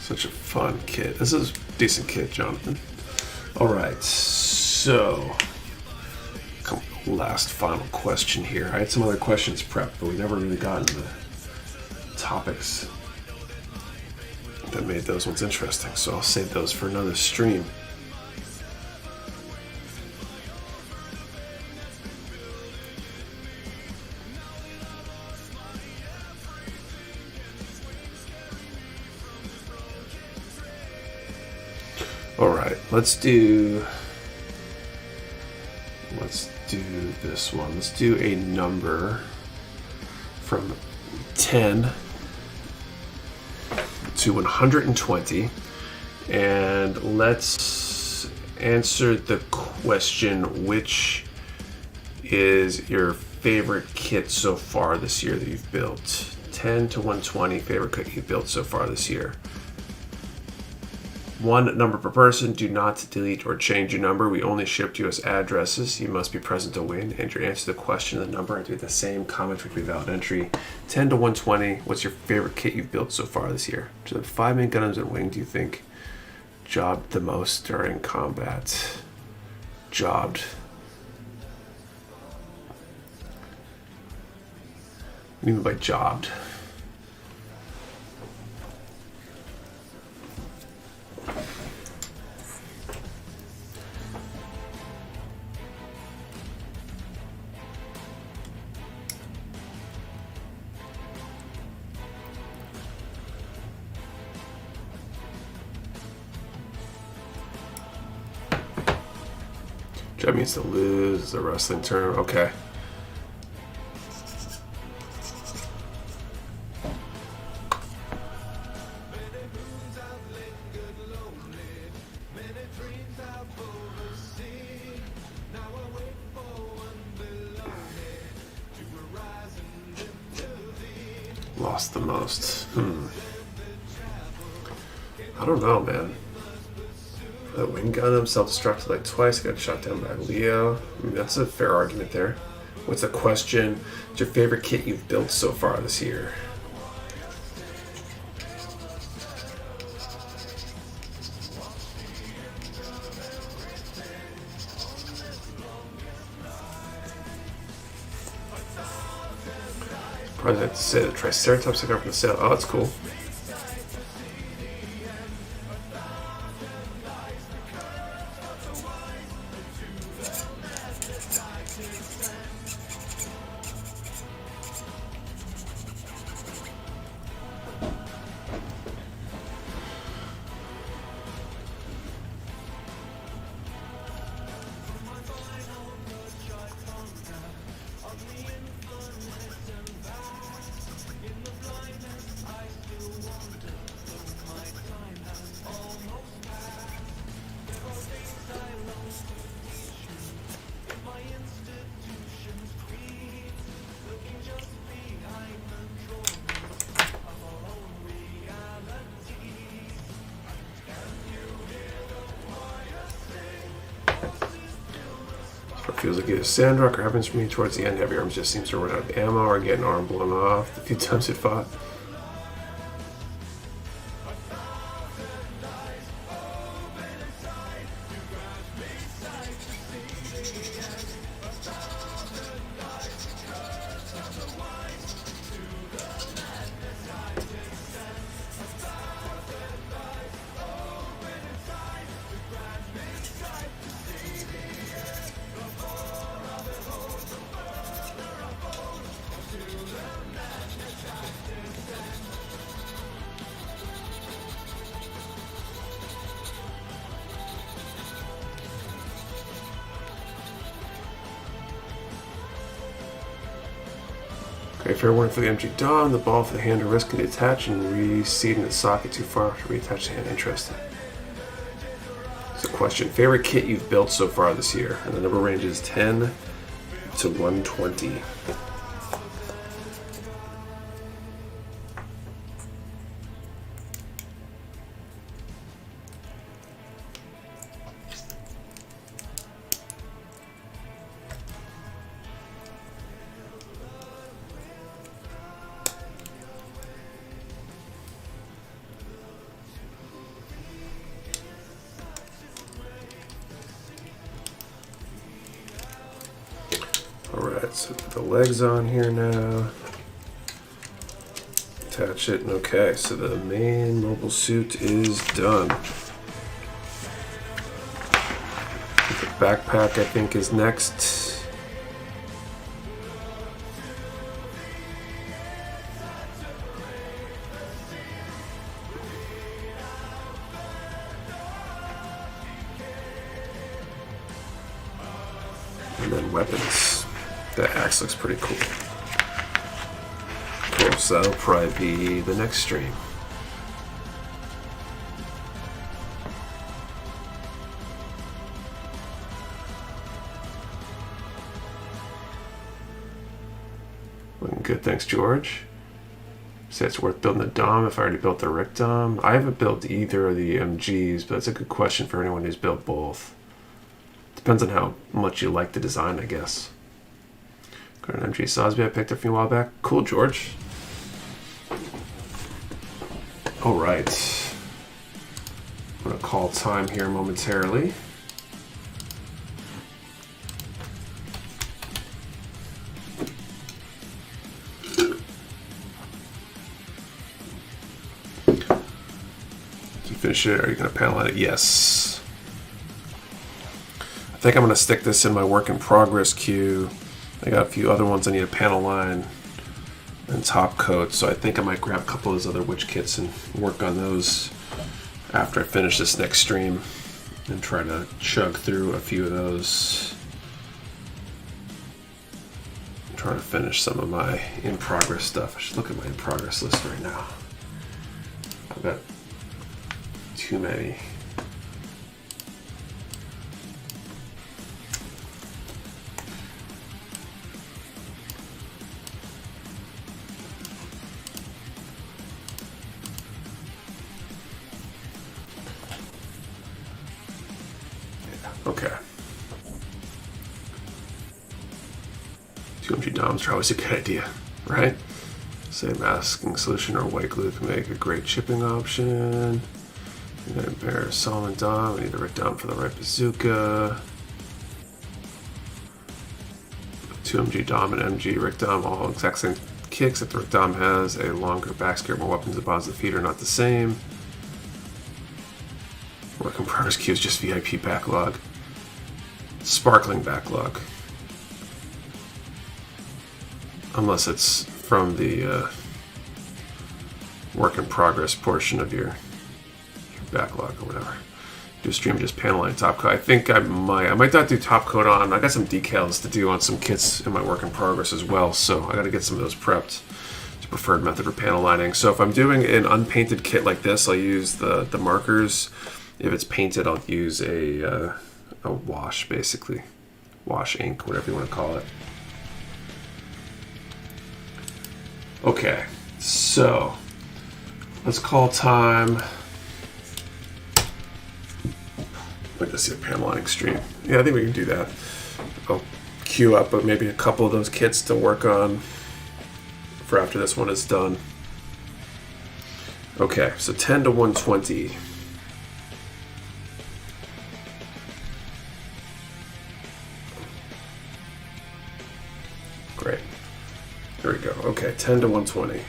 Such a fun kit. This is a decent kit, Jonathan. All right, so last final question here. I had some other questions prepped, but we never really got into the topics that made those ones interesting, so I'll save those for another stream. All right, let's do this one. Let's do a number from 10 to 120, and let's answer the question, which is your favorite kit so far this year that you've built? 10 to 120, favorite kit you've built so far this year. One number per person. Do not delete or change your number. We only ship US addresses. You must be present to win. And your answer to the question, the number, and do the same comment would be valid entry. 10 to 120. What's your favorite kit you've built so far this year? So the 5 main guns and wing do you think jobbed the most during combat? Jobbed. What do you mean by jobbed? Job means to lose the wrestling term. Okay. Lost the most. I don't know, man. The wing gun self-destructed like twice. Got shot down by Leo. I mean, that's a fair argument there. What's the question? What's your favorite kit you've built so far this year? Probably have to say the Triceratops I got from the sale. Oh, that's cool. Feels like either Sandrock or happens for me towards the end. Heavy arms just seems to run out of ammo or get an arm blown off the few times it fought. Okay, fair warning for the empty dom. The ball for the hand or wrist can detach and reseat in the socket too far to reattach the hand. Interesting. So question, favorite kit you've built so far this year? And the number range is 10 to 120. So put the legs on here now. Attach it. Okay, so the main mobile suit is done. The backpack, I think, is next. And then weapons. That axe looks pretty cool. Cool, so that'll probably be the next stream. Looking good, thanks, George. Say it's worth building the Dom if I already built the Rick Dom. I haven't built either of the MGs, but that's a good question for anyone who's built both. Depends on how much you like the design, I guess. Got an MG Sosby I picked up a few while back. Cool, George. All right. I'm going to call time here momentarily. Finish it. Are you going to panel it? Yes. I think I'm going to stick this in my work in progress queue. I got a few other ones I need a panel line and top coat, so I think I might grab a couple of those other witch kits and work on those after I finish this next stream and try to chug through a few of those. I'm trying to finish some of my in progress stuff. I should look at my in progress list right now. I've got too many. Okay. 2MG DOMs are always a good idea, right? Say masking solution or white glue can make a great chipping option. We got a pair Solomon Dom. We need a Rick Dom for the right bazooka. 2MG Dom and MG Rick Dom, all exact same kicks. If the Rick Dom has a longer back skirt, more weapons, the bottoms of the feet are not the same. Work in progress queue is just VIP backlog. Sparkling backlog. Unless it's from the work in progress portion of your backlog or whatever. Do a stream just panel line top coat. I think I might not do top coat on. I got some decals to do on some kits in my work in progress as well, so I got to get some of those prepped. It's a preferred method for panel lining. So if I'm doing an unpainted kit like this, I'll use the markers. If it's painted, I'll use a wash, basically. Wash ink, whatever you want to call it. Okay, so let's call time. I'd like to see a panel lining stream. Yeah, I think we can do that. I'll queue up maybe a couple of those kits to work on for after this one is done. Okay, so 10 to 120. Great. There we go. Okay, 10 to 120.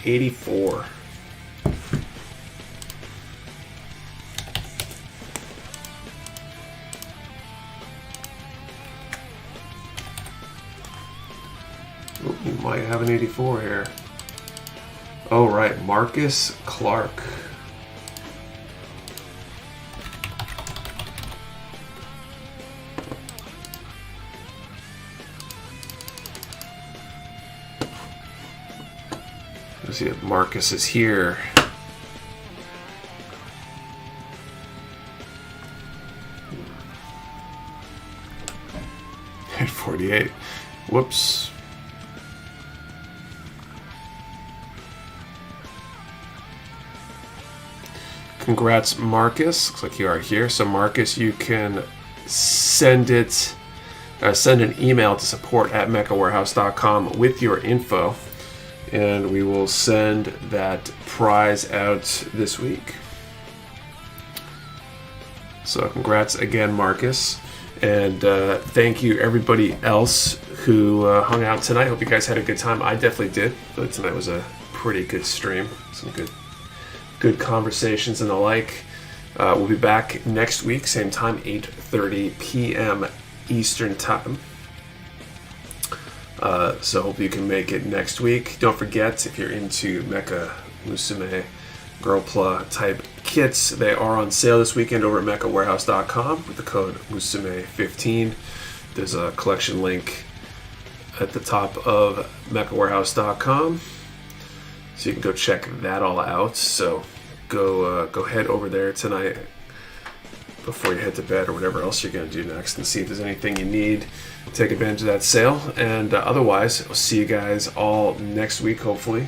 84. You might have an 84 here. Oh, right. Marcus Clark. Let's see if Marcus is here. At 48. Whoops. Congrats, Marcus. Looks like you are here. So, Marcus, you can send an email to support@mechawarehouse.com with your info, and we will send that prize out this week. So, congrats again, Marcus. And thank you everybody else who hung out tonight. Hope you guys had a good time. I definitely did. But tonight was a pretty good stream. Some good conversations and the like. We'll be back next week, same time, 8:30 p.m. Eastern Time. So hope you can make it next week. Don't forget, if you're into Mecha Musume Girlpla type kits, they are on sale this weekend over at mechawarehouse.com with the code Musume15. There's a collection link at the top of mechawarehouse.com, so you can go check that all out. So go head over there tonight before you head to bed or whatever else you're going to do next, and see if there's anything you need. Take advantage of that sale, and otherwise, I'll see you guys all next week, hopefully.